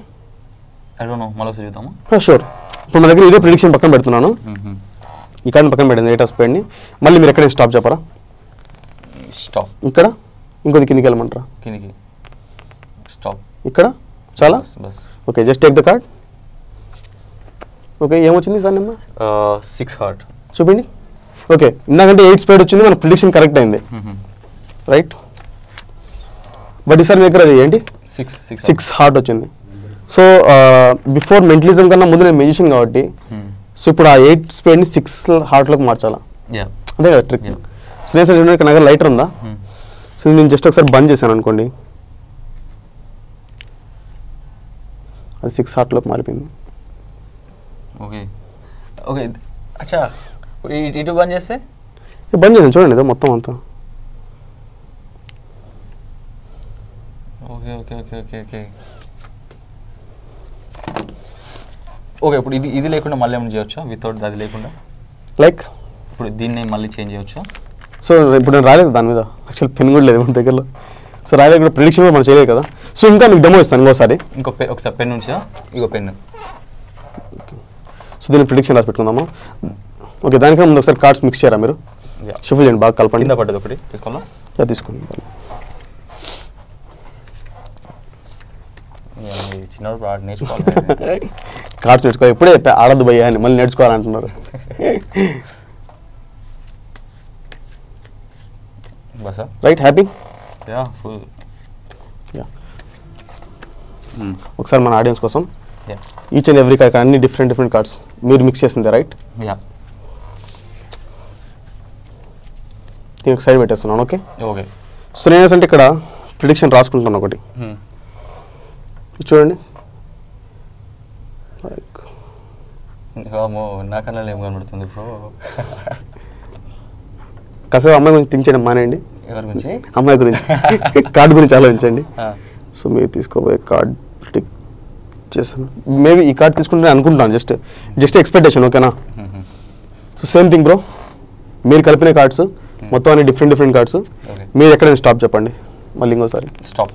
షూర్. ఇప్పుడు మన దగ్గర ఇదే ప్రిడిక్షన్ పక్కన పెడుతున్నాను, ఈ కార్డ్ని పక్కన పెట్టింది 8 ఆఫ్ స్పేడ్ని. మళ్ళీ మీరు ఎక్కడైనా స్టాప్ చెప్పరా? స్టాప్ ఇక్కడ, ఇంకొద్ది కిందికి వెళ్ళమంటారా? స్టాప్ ఇక్కడ చాలా. Okay, just take the card. Okay, ఏమొచ్చింది సార్ నెంబర్? 6 హార్ట్. చూపిండి. ఓకే, ఇందాకంటే 8 స్పేడ్ వచ్చింది, మన ప్రిడిక్షన్ కరెక్ట్ అయింది, రైట్. బట్ ఈసారి మీ దగ్గర అది ఏంటి 6 హార్ట్ వచ్చింది. సో బిఫోర్ మెంటలిజం కన్నా ముందు నేను మెజిషియన్ కాబట్టి, సో ఇప్పుడు ఆ 8 స్పేడ్ని 6 హార్ట్లోకి మార్చాలా, అంతే కదా ట్రిక్. సో నేను సార్ చూడండి, ఇక్కడ నా దగ్గర లైటర్ ఉందా? సో నేను జస్ట్ ఒకసారి బంద్ చేశాను అనుకోండి, అది 6 హార్ట్లోకి మారిపోయింది. ఓకే ఓకే, అచ్చా ఇటు బంద్ చేస్తే? బంద్ చేసాను చూడండి, ఇదో మొత్తం అంతా. Okay okay okay okay okay okay. ఇప్పుడు ఇది లేకుండా మళ్ళీ ఏమైనా చేయొచ్చా? వితౌట్ అది లేకుండా లైక్ ఇప్పుడు దీన్ని మళ్ళీ చేంజ్ చేయొచ్చా? సో ఇప్పుడు నేను రాలేదు దాని మీద, యాక్చువల్ పెన్ కూడా లేదు మన దగ్గరలో. సో రాలేదు కూడా, ప్రిడిక్షన్ కూడా మనం చేయలేదు కదా. సో ఇంకా మీకు డెమో ఇస్తాను ఇంకోసారి. ఒకసారి పెన్ ఉంచా, ఇగో పెన్. సో దీన్ని ప్రిడిక్షన్ రాసి పెట్టుకుందాము. ఓకే, దానికన్నా ముందు ఒకసారి కార్డ్స్ మిక్స్ చేయరా మీరు? షఫుల్ చేయండి, బాగా కలపండి. కింద పడ్డది ఒకటి తీసుకోవాలా? తీసుకోండి. చిన్నప్పుడు నేర్చుకోవాలి, కార్డ్స్ నేర్చుకోవాలి. ఎప్పుడే ఆడద్దు భయ్యా అని, మళ్ళీ నేర్చుకోవాలంటున్నారు. బసా రైట్, హ్యాపీ? ఫుల్. ఒకసారి మన ఆడియన్స్ కోసం ఈచ్ అండ్ ఎవ్రీ కార్డ్, అన్ని డిఫరెంట్ కార్డ్స్ మీరు మిక్స్ చేసిందే, రైట్? దీనికి సైడ్ పెట్టేస్తున్నాను. Okay okay. సో నేను అంటే ఇక్కడ ప్రిడిక్షన్ రాసుకుంటాను ఒకటి, చూడండి. లైక్ నాకన్నా ఏం కనబడుతుంది బ్రో. కాసేపు అమ్మాయి గురించి థింక్ చేయడం మానేయండి. ఎవరి గురించి? అమ్మాయి గురించి, కార్డ్ గురించి ఆలోచించండి. సో మీరు తీసుకోబోయే కార్డ్ ప్రిడిక్ట్ చేస్తాను. మేబీ ఈ కార్డ్ తీసుకుంటే అనుకుంటున్నాను, జస్ట్ ఎక్స్పెక్టేషన్. ఓకేనా. సో సేమ్ థింగ్ బ్రో, మీరు కలిపిన కార్డ్స్ మొత్తం అన్ని డిఫరెంట్ కార్డ్స్. మీరు ఎక్కడైనా స్టాప్ చెప్పండి, మళ్ళీ ఇంకోసారి స్టాప్.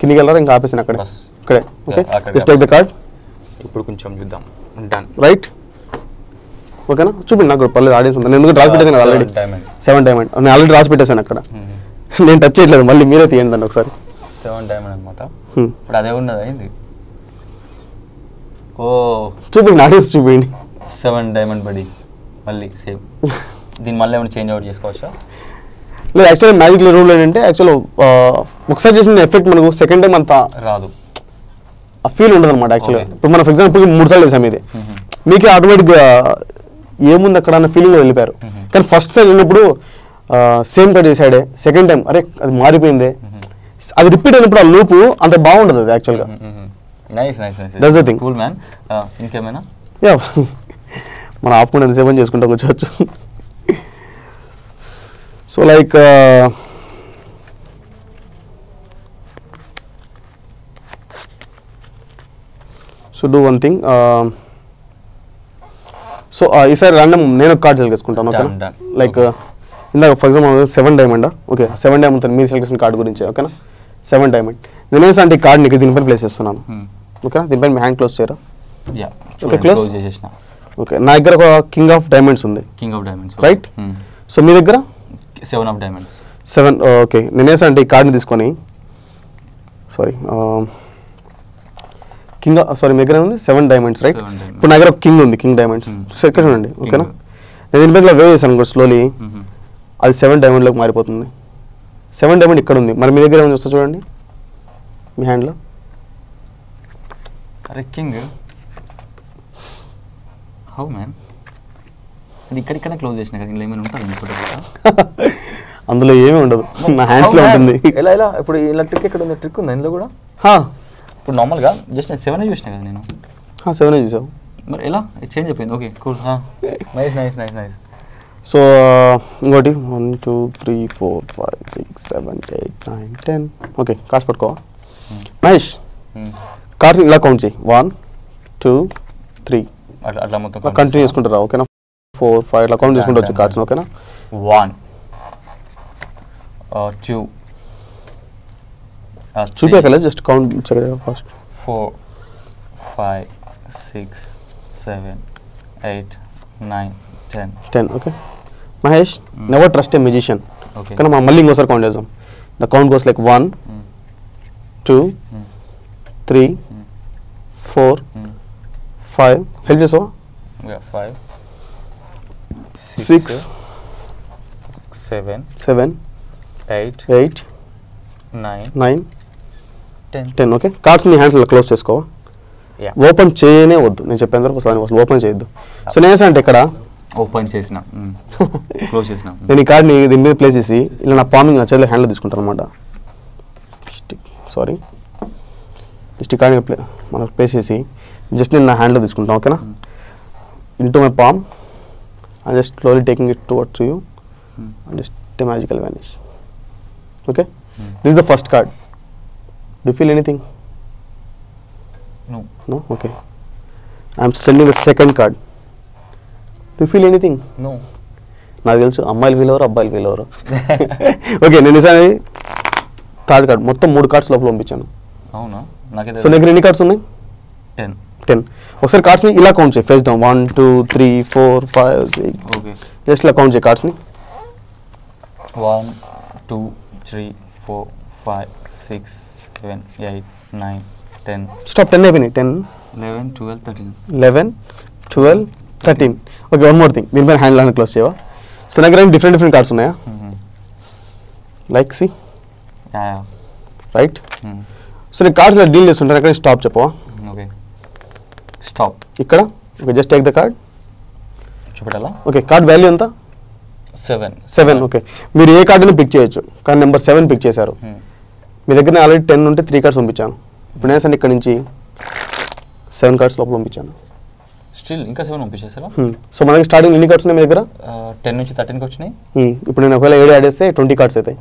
కిందికి వెళ్ళారా? ఇంకా ఆపేసాను అక్కడే, ఇక్కడే. Okay, just take the card. ఇప్పుడు కొంచెం చూద్దాం. Done, right. ఓకేనా, చూపిండి నాకు పర్లేదు, ఆడియన్స్ ఉంది. నేను ఎందుకంటే రాసి పెట్టేసాను కదా ఆల్రెడీ, 7 డైమండ్. నేను ఆల్రెడీ రాసి పెట్టేశాను అక్కడ, నేను టచ్ చేయట్లేదు. మళ్ళీ మీరే తీయండి దాన్ని ఒకసారి. 7 డైమండ్ అనమాట. ఇప్పుడు అదే ఉన్నది అయింది. ఓ చూపిండి, ఆడియన్స్ చూపిండి. 7 డైమండ్ బడి మళ్ళీ సేమ్. దీన్ని మళ్ళీ ఏమైనా చేంజ్ అవుట్ చేసుకోవచ్చా? లేదు, యాక్చువల్లీ మ్యాజిక్ రూల్ ఏంటంటే, యాక్చువల్ ఒకసారి చేసిన ఎఫెక్ట్ మనకు సెకండ్ టైం అంతా రాదు, ఆ ఫీల్ ఉండదు అనమాట. యాక్చువల్గా ఇప్పుడు మనం ఫర్ ఎగ్జాంపుల్ 3 సార్లు చేసాం, ఇది మీకే ఆటోమేటిక్గా ఏముంది అక్కడ అన్న ఫీలింగ్లో వెళ్ళిపోయారు. కానీ ఫస్ట్ సార్ వెళ్ళినప్పుడు సేమ్ టైం చేసాడే, సెకండ్ టైం అరే అది మారిపోయింది, అది రిపీట్ అయినప్పుడు ఆ లూపు అంత బాగుండదు అది యాక్చువల్గా. That's the thing. Cool man. ఇంకేమైనా? యా, మనం ఆపుకుండా ఎంతసేపు చేసుకుంటూ కూర్చోవచ్చు. So like so do one thing. So ఈసారి ర్యాండమ్ నేను కార్డ్ సెలెక్ట్ చేసుకుంటాను. ఓకేనా, లైక్ ఇందాక ఫర్ ఎగ్జాంపుల్ 7 డైమండా? ఓకే, 7 డైమండ్ మీరు సెలెక్ట్ చేసిన కార్డ్ గురించి. ఓకేనా, 7 డైమండ్. నేనేసి అంటే ఈ కార్డ్ని దీనిపైన ప్లేస్ చేస్తున్నాను. ఓకేనా, దీనిపైన మీ హ్యాండ్ క్లోజ్ చేయరా? ఓకే, క్లోజ్ చేసేసిన. ఓకే, నా దగ్గర ఒక కింగ్ ఆఫ్ డైమండ్స్ ఉంది. King of diamonds, right. So మీ దగ్గర 7 ఆఫ్ డైమండ్స్. 7. ఓకే, నేనేసి అంటే ఈ కార్డ్ని తీసుకొని, సారీ కింగ్, సారీ మీ దగ్గర ఉంది 7 డైమండ్స్, రైట్. ఇప్పుడు నా దగ్గర ఒక కింగ్ ఉంది, కింగ్ డైమండ్స్. సో ఇక్కడ చూడండి. ఓకేనా, నేను దీనిపైన వేవ్ చేశాను కూడా స్లోలీ, అది 7 డైమండ్లోకి మారిపోతుంది. 7 డైమండ్ ఇక్కడ ఉంది, మరి మీ దగ్గర ఏమైనా చూస్తా చూడండి మీ హ్యాండ్లో. అరే కింగ్, హౌ మ్యాన్? అది ఇక్కడిక్కడ క్లోజ్ చేసిన కదా, ఇందులో ఏమైనా ఉంటుంది? అందులో ఏమీ ఉండదు, నా హ్యాండ్స్లో ఉంటుంది. ఎలా ఎలా ఇప్పుడు ఇలా ట్రిక్ ఎక్కడ ఉంది? ట్రిక్ ఉంది ఇందులో కూడా? ఇప్పుడు నార్మల్గా జస్ట్ నేను 7 చూసిన కదా నేను. 7 చూసావు మరి ఎలా చేంజ్ అయిపోయింది? Okay cool, nice nice nice nice. So ఇంకోటి 1 2 3 4 5 6 7 8 9 10. ఓకే కార్డ్స్ పట్టుకో మహేష్. కార్డ్స్ ఇలా కౌంట్ చేయి 1 2 3 అట్లా మొత్తం కంటిన్యూ చేసుకుంటారా? ఓకేనా? 4 5 ఇట్లా కౌంట్ చేసుకుంటూ వచ్చి కార్డ్స్. ఓకేనా? 1 2 చూపించగల just count first 4 5 6 7 8 9 10. Okay Mahesh, never trust a musician. కానీ మనం మళ్ళీ ఇంకోసారి కౌంట్ చేద్దాం. The count goes like 1 2 3 4 5. Help చేసావా? 5 6 7 8 9 10. ఓకే కార్డ్స్ నీ హ్యాండ్స్లో క్లోజ్ చేసుకోవా? ఓపెన్ చేయనే వద్దు, నేను చెప్పేంత వరకు ఓపెన్ చేయొద్దు. సో నేను అంటే ఇక్కడ ఓపెన్ చేసిన క్లోజ్ చేసిన నేను ఈ కార్డ్ని దీని మీద ప్లేస్ చేసి ఇలా నా పామింగ్ నా చేతిలో హ్యాండ్లో తీసుకుంటాను అనమాట. సారీ జస్ట్ ఈ కార్డ్ని మనం ప్లేస్ చేసి జస్ట్ నేను నా హ్యాండ్లో తీసుకుంటాను. ఓకేనా? Into my palm and just slowly taking it towards you and just a magical vanish. Okay? This is the first card. Do you feel anything? No? Okay. I am sending the second card. Do you feel anything? No. నాకు తెలుసు అమ్మాయిలు ఫీల్ అవ్వరు, అబ్బాయిలు ఫీల్ అవ్వరు. ఓకే నేను ఈసారి థర్డ్ కార్డ్ మొత్తం 3 కార్డ్స్ లోపల పంపించాను. అవునా? సో దగ్గర ఎన్ని కార్డ్స్ ఉన్నాయి? 10. ఒకసారి కార్డ్స్ని ఇలా కౌంట్ చేయి ఫేస్ డౌన్ 1 2 3 4 5 6. ఓకే జస్ట్ ఇలా కౌంట్ చేయి కార్డ్స్ని 1 2 3 4 5 6 7 8 9 10. స్టాప్ 10 అయిపోయినాయి. 10 11 12 13 11 12 13. ఓకే వన్ మోర్ థింగ్, దీనిపైన హ్యాండ్ లాంటి క్లోజ్ చేయవా? సో నా దగ్గర డిఫరెంట్ కార్డ్స్ ఉన్నాయా? Like see right. సో నేను కార్డ్స్ డీల్ చేస్తుంటాను. ఎక్కడ స్టాప్ చెప్పవా? ఓకే స్టాప్ ఇక్కడ. Okay just take the card. చూపెట్టాలా? ఓకే కార్డ్ వాల్యూ ఎంత? 7. ఓకే మీరు ఏ కార్డుని పిక్ చేయొచ్చు, కానీ నెంబర్ 7 పిక్ చేశారు. మీ దగ్గర ఆల్రెడీ 10 ఉంటే 3 కార్డ్స్ పంపించాను. ఇప్పుడు నేను ఇక్కడ నుంచి 7 కార్డ్స్ లోపల పంపించాను. స్టిల్ ఇంకా 7 పంపించేసారా? సో మన దగ్గర స్టార్టింగ్ ఎన్ని కార్డ్స్ ఉన్నాయి మీ దగ్గర? 10 నుంచి 13కి వచ్చినాయి. ఇప్పుడు నేను ఒకవేళ 7 యాడ్ చేస్తే 20 కార్డ్స్ అవుతాయి.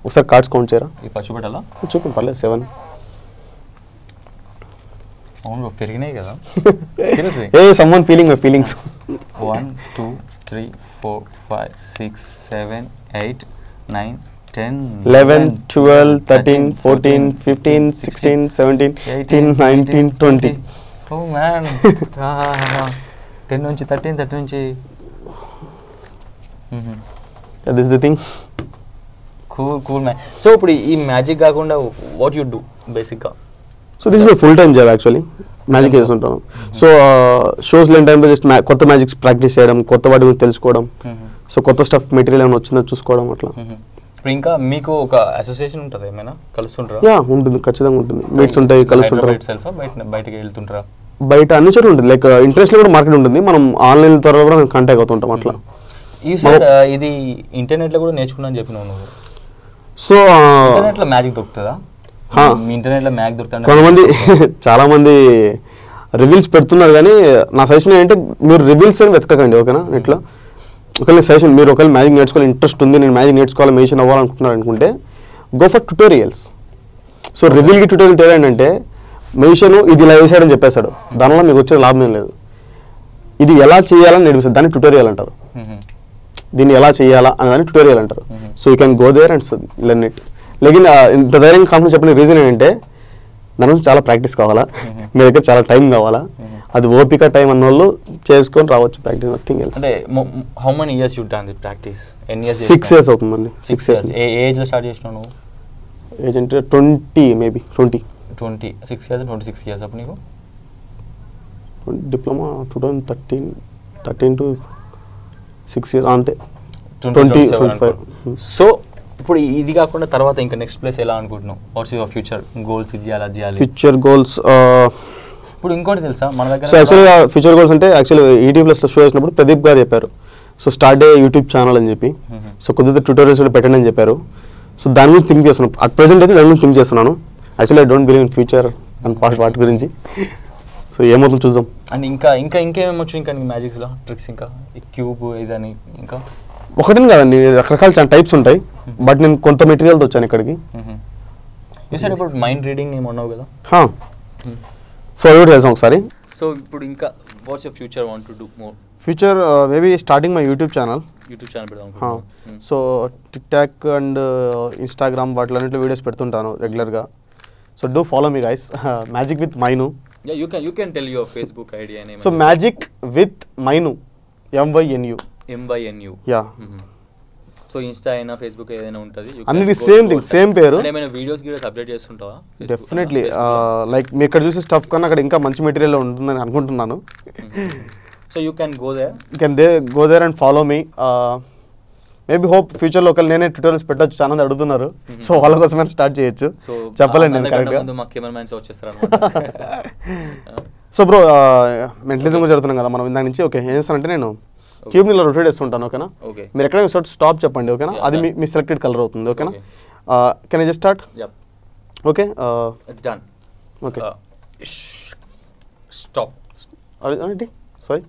ఒకసారి కార్డ్స్ కౌంట్ చేయరా? ఇప్పుడు చూపెట్టాలా? చూపి పర్లేదు 7. అవును పెరిగినాయి కదా. ఏ someone feeling my feelings. 1 2 3 4 5 6 7 8 9 10 11 12 13 14 15 16 17 18 19 20. Oh man. 10 నుంచి 13 నుంచి. This is the thing. Cool man. So ఇప్పుడు ఈ మ్యాజిక్ కాకుండా what you do basically? So this is my full time job actually. Magic చేస్తుంటాను. సో షోస్ లేని టైంలో జస్ట్ కొత్త మ్యాజిక్స్ ప్రాక్టీస్ చేయడం, కొత్త వాటి గురించి తెలుసుకోవడం, సో కొత్త స్టఫ్ మెటీరియల్ ఏమైనా వచ్చిందో చూసుకోవడం అట్లా. ఇప్పుడు ఇంకా మీకు ఒక అసోసియేషన్ ఉంటుంది, ఏమైనా కలుస్తుంటారా? యా ఉంటుంది, ఖచ్చితంగా ఉంటుంది. మీట్స్ ఉంటాయి, కలుస్తుంటారు. బయటకి వెళ్తుంటారా? బయట అన్ని చోట్ల ఉంటుంది. లైక్ ఇంటర్నేషనల్ కూడా మార్కెట్ ఉంటుంది. మనం ఆన్లైన్ ద్వారా కూడా కాంటాక్ట్ అవుతుంటాం అట్లా. ఈ సార్ ఇది ఇంటర్నెట్లో కూడా నేర్చుకున్నా అని చెప్పినావు నువ్వు. సో ఇంటర్నెట్లో మ్యాజిక్ దొరుకుతుందా? ఇంటర్నెట్లో మ్యాజిక్ దొరుకుతుంది. కొంతమంది చాలా మంది రివీల్స్ పెడుతున్నారు, కానీ నా సజెషన్ ఏంటంటే మీరు రివీల్స్ అని వెతకకండి. ఓకేనా? ఇట్లా ఒకవేళ సజెషన్ మీరు ఒకవేళ మ్యాజిక్ నేర్చుకోవాలి ఇంట్రెస్ట్ ఉంది, నేను మ్యాజిక్ నేర్చుకోవాలి, మ్యూజిషియన్ అవ్వాలనుకుంటున్నారు అనుకుంటే గో ఫర్ ట్యూటోరియల్స్. సో రివీల్కి ట్యూటోరియల్ తేడా ఏంటంటే మ్యూజిషియన్ ఇది ఇలా వేసాడని చెప్పేశాడు, దానివల్ల మీకు వచ్చే లాభం ఏం లేదు. ఇది ఎలా చేయాలని నేర్పిస్తారు, దాన్ని ట్యూటోరియల్ అంటారు. దీన్ని ఎలా చేయాలా అనే దాన్ని ట్యూటోరియల్ అంటారు. So you can go there and learn it. లేకిన్ ఇంత ధైర్యం కాన్ఫిడెన్స్ చెప్పిన రీజన్ ఏంటంటే దాని నుంచి చాలా ప్రాక్టీస్ కావాలా, మీ దగ్గర చాలా టైం కావాలా. అది ఓపిక టైం అన్న వాళ్ళు చేసుకొని రావచ్చు ప్రాక్టీస్, నథింగ్ ఎల్స్. అంటే how many years you done the practice? 6 years అవుతుందండి. 6 years. ఏ ఏజ్ లో స్టార్ట్ చేసినావు నువ్వు? ఏజ్ అంటే 20 మేబీ 20. 26 years 26 years అప్పుడు నీకు డిప్లొమా 2013 to 6 years అంతే. 2025. సో ఇప్పుడు ఇది కాకుండా తర్వాత ఇంకా నెక్స్ట్ ప్లేస్ ఎలా అనుకుంటున్నావు? Watts your future goals? ఇది చేయాలి. ఫ్యూచర్ గోల్స్ ఇప్పుడు ఇంకోటి తెలుసా మన దగ్గర? సో యాక్చువల్గా ఫ్యూచర్ గోల్స్ అంటే యాక్చువల్లీ ఈటీ ప్లస్లో షో చేసినప్పుడు ప్రదీప్ గారు చెప్పారు, సో స్టార్ట్ ఏ యూట్యూబ్ ఛానల్ అని చెప్పి సో కొద్దిగా ట్యూటోరియల్స్ పెట్టండి అని చెప్పారు. సో దాని గురించి థింక్ చేస్తున్నాను. అట్ ప్రెసెంట్ అయితే దాని గురించి థింక్ చేస్తున్నాను. Actually I don't believe in future and past వాటి గురించి. సో ఏమవుతుందో చూద్దాం. అండ్ ఇంకా ఇంకా ఇంకేమొచ్చు ఇంకా మ్యాజిక్స్లో ట్రిక్స్ ఇంకా క్యూబ్ ఇదని ఇంకా ఒకటి కదండి, రకరకాల చాలా టైప్స్ ఉంటాయి. బట్ నేను కొంత మెటీరియల్తో వచ్చాను ఇక్కడికి. సార్ ఇప్పుడు మైండ్ రీడింగ్ ఏమన్నావు కదా, సో అది కూడా చేద్దాం ఒకసారి. సో ఇప్పుడు ఇంకా what's your future want to do more? Future maybe starting my YouTube channel. పెడదాం. So TikTok and Instagram వాటిలో వీడియోస్ పెడుతుంటాను రెగ్యులర్గా. So do follow me guys. Magic with Mainu. You can tell your Facebook ID and name. So Magic with Mainu, MYNU. Yeah. So Insta అయినా ఫేస్బుక్ ఏదైనా ఉంటుంది, అన్నిటి సేమ్ థింగ్, సేమ్ పేరు. ఏమైనా వీడియోస్ అప్డేట్ చేస్తుంటావా? డెఫినెట్లీ. లైక్ మీ ఇక్కడ చూసే స్టఫ్ కన్నా అక్కడ ఇంకా మంచి మెటీరియల్ ఉంటుందని అనుకుంటున్నాను. So you can go there. Go there and follow me. Maybe hope ఫ్యూచర్లో ఒకళ్ళు నేనే ట్యూటోరియల్స్ పెట్టచ్చు, చాలా మంది అడుగుతున్నారు. సో వాళ్ళ కోసమే స్టార్ట్ చేయొచ్చు. చెప్పలేండి నేను కరెక్ట్గా. సో బ్రో మెంటలిజం కూడా జరుగుతున్నాం కదా మనం ఇందాక నుంచి. ఓకే ఏం చేస్తానంటే నేను క్యూబ్ని ఇలా రొటేట్ చేస్తుంటాను. ఓకేనా? మీరు ఎక్కడైనా స్టాప్ చెప్పండి. ఓకేనా? అది మీ సెలెక్టెడ్ కలర్ అవుతుంది. ఓకేనా? Can I just start? Okay done. Okay stop. Sorry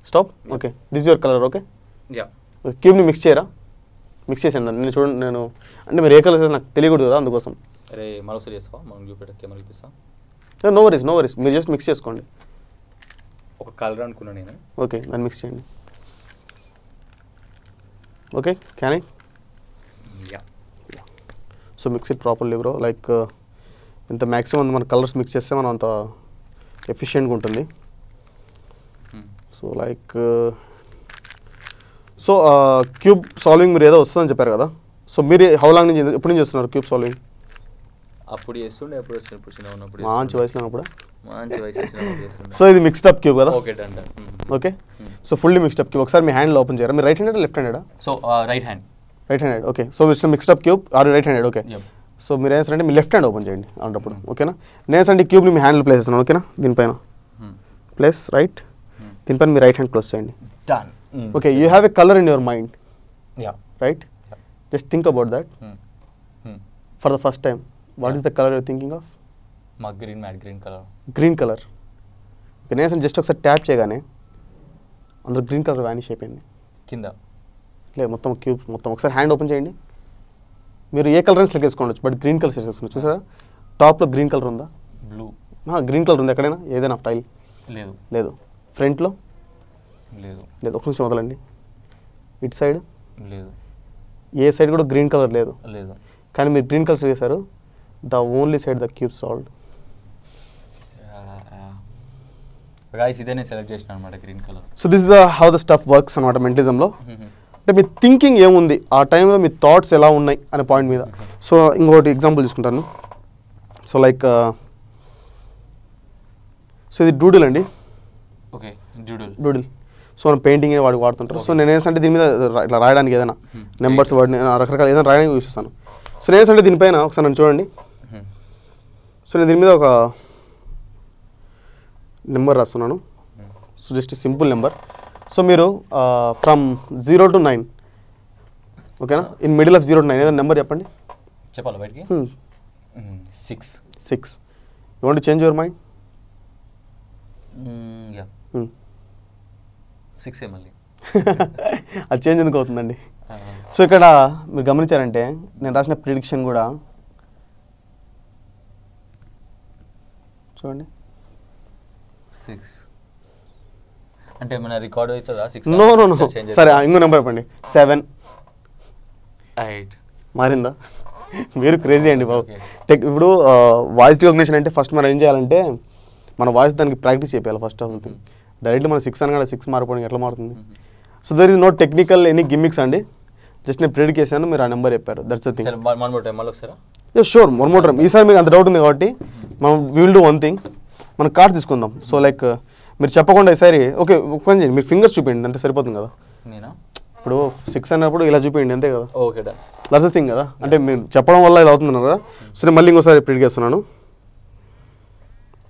stop. Okay this your colour. Okay yeah. క్యూబ్ని మిక్స్ చేయరా? మిక్స్ చేసాను నేను. చూడండి నేను అంటే మీరు ఏ కలర్ నాకు తెలియకూడదు కదా, అందుకోసం. అరే మరోసారి చేసుకో, మనం చూపెట్ట కెమెరా చూపిస్తా. నో వరీస్ మీరు జస్ట్ మిక్స్ చేసుకోండి. ఒక కలర్ అనుకున్నా నేను. ఓకే దాన్ని మిక్స్ చేయండి. Okay can I? Yeah. So mix it properly bro. Like ఇంత మ్యాక్సిమం మన కలర్స్ మిక్స్ చేస్తే మనం అంత ఎఫిషియెంట్గా ఉంటుంది. So like so cube solving మీరు ఏదో వస్తుందని చెప్పారు కదా. సో మీరు హౌ లాంగ్ నుంచి ఎప్పుడు నుంచి చేస్తున్నారు క్యూబ్ సాల్వింగ్? అప్పుడు చేస్తుండే, ఎప్పుడు వచ్చినప్పుడు చిన్న ఉన్నప్పుడు. మంచి వయసులో ఉన్నప్పుడు. మంచి వయసు వచ్చినప్పుడు చేస్తుండే. సో ఇది మిక్స్డ్ అప్ క్యూబ్ కదా? Okay done. Okay so fully mixed up cube. ఒకసారి మీ హ్యాండ్లో ఓపెన్ చేయరా? మీరు రైట్ హ్యాండెడ్ లెఫ్ట్ హ్యాండెడా? So right hand. Okay so it's mixed up cube are right handed? Okay so మీరు ఏం అంటే మీ లెఫ్ట్ హ్యాండ్ ఓపెన్ చేయండి అన్నప్పుడు. ఓకేనా? నేను అంటే క్యూబ్ని మీ హ్యాండ్లో ప్లేస్ చేస్తున్నాను. ఓకేనా? దీనిపైన ప్లేస్ రైట్, దీనిపైన మీ రైట్ హ్యాండ్ క్లోజ్ చేయండి. Done. Okay, you have a color in your mind. Yeah. Right? Yeah. Just think about that. For the first time, what is the color you're thinking of? Matte green color. Green color. Okay, నేను జస్ట్ ఒకసారి ట్యాప్ చేయగానే అందులో గ్రీన్ కలర్ వానిష్ అయిపోయింది కింద. లేదు మొత్తం క్యూబ్ మొత్తం. ఒకసారి హ్యాండ్ ఓపెన్ చేయండి. మీరు ఏ కలర్ సెలెక్ట్ చేసుకోవచ్చు, బట్ గ్రీన్ కలర్ సెలెక్ట్ చేసుకోవచ్చు. చూసారా టాప్లో గ్రీన్ కలర్ ఉందా? బ్లూ. గ్రీన్ కలర్ ఉంది ఎక్కడైనా ఏదైనా టైల్? లేదు. ఫ్రంట్లో లేదు. ఒక నిమిషం వదలండి. ఇటు సైడ్ లేదు. ఏ సైడ్ కూడా గ్రీన్ కలర్ లేదు. కానీ మీరు గ్రీన్ కలర్ చేశారు. The only side the cube solved. ఇదేనే సెలెక్ట్ చేసిన అన్నమాట green colour. So this the how the stuff works అన్నమాట మెంటలిజంలో. అంటే మీ థింకింగ్ ఏముంది ఆ టైంలో, మీ థాట్స్ ఎలా ఉన్నాయి అనే పాయింట్ మీద. సో ఇంకొకటి ఎగ్జాంపుల్ తీసుకుంటాను. సో లైక్ సో ఇది డూడిల్ అండి. Okay doodle. సో మనం పెయింటింగ్ వాడికి వాడుతుంటారు. సో నేను ఏంటంటే దీని మీద ఇట్లా రాయడానికి ఏదైనా నెంబర్స్ వాడిని రకరకాల ఏదైనా రాయడానికి యూస్ చేస్తాను. సో నేను ఏంటంటే దీనిపైన ఒకసారి నన్ను చూడండి. సో నేను దీని మీద ఒక నెంబర్ రాస్తున్నాను. So just simple number. So మీరు ఫ్రమ్ 0 to 9, ఓకేనా? ఇన్ మిడిల్ ఆఫ్ 0 to 9 ఏదైనా నెంబర్ చెప్పండి. చెప్పాలి బయటికి. 6. You want to change your mind? 6 మళ్ళీ. అది చేంజ్ ఎందుకు అవుతుందండి? సో ఇక్కడ మీరు గమనించారంటే నేను రాసిన ప్రిడిక్షన్ కూడా చూడండి 6 అంటే మన రికార్డ్ అవుతుందా? 6. నో సరే ఇంకో నెంబర్ చెప్పండి. 7, 8 మారిందా? మీరు క్రేజీ అండి బాబు. ఇప్పుడు వాయిస్ రికగ్నిషన్ అంటే ఫస్ట్ మనం ఏం చేయాలంటే మన వాయిస్ దానికి ప్రాక్టీస్ చేయాలి first of all thing. Directly మనం 6 అనగా 6 మారిపోవడం ఎట్లా మారుతుంది? So there is no technical any gimmicks అండి. జస్ట్ నేను ప్రిడిక్ట్ చేశాను, మీరు ఆ నెంబర్ చెప్పారు. That's the thing. Sure one more time. ఈసారి మీకు అంత డౌట్ ఉంది కాబట్టి మనం we will do one thing. మనం కార్డ్ తీసుకుందాం. సో లైక్ మీరు చెప్పకుండా ఈసారి ఓకే పని చేయండి, మీరు ఫింగర్స్ చూపించండి అంతే సరిపోతుంది కదా. ఇప్పుడు 6 అన్నప్పుడు ఇలా చూపించండి అంతే కదా. ఓకే దట్స్ ద థింగ్ కదా. అంటే మీరు చెప్పడం వల్ల ఇది అవుతుంది కదా. సో నేను మళ్ళీ ఇంకోసారి ప్రిడిక్ట్ చేస్తున్నాను.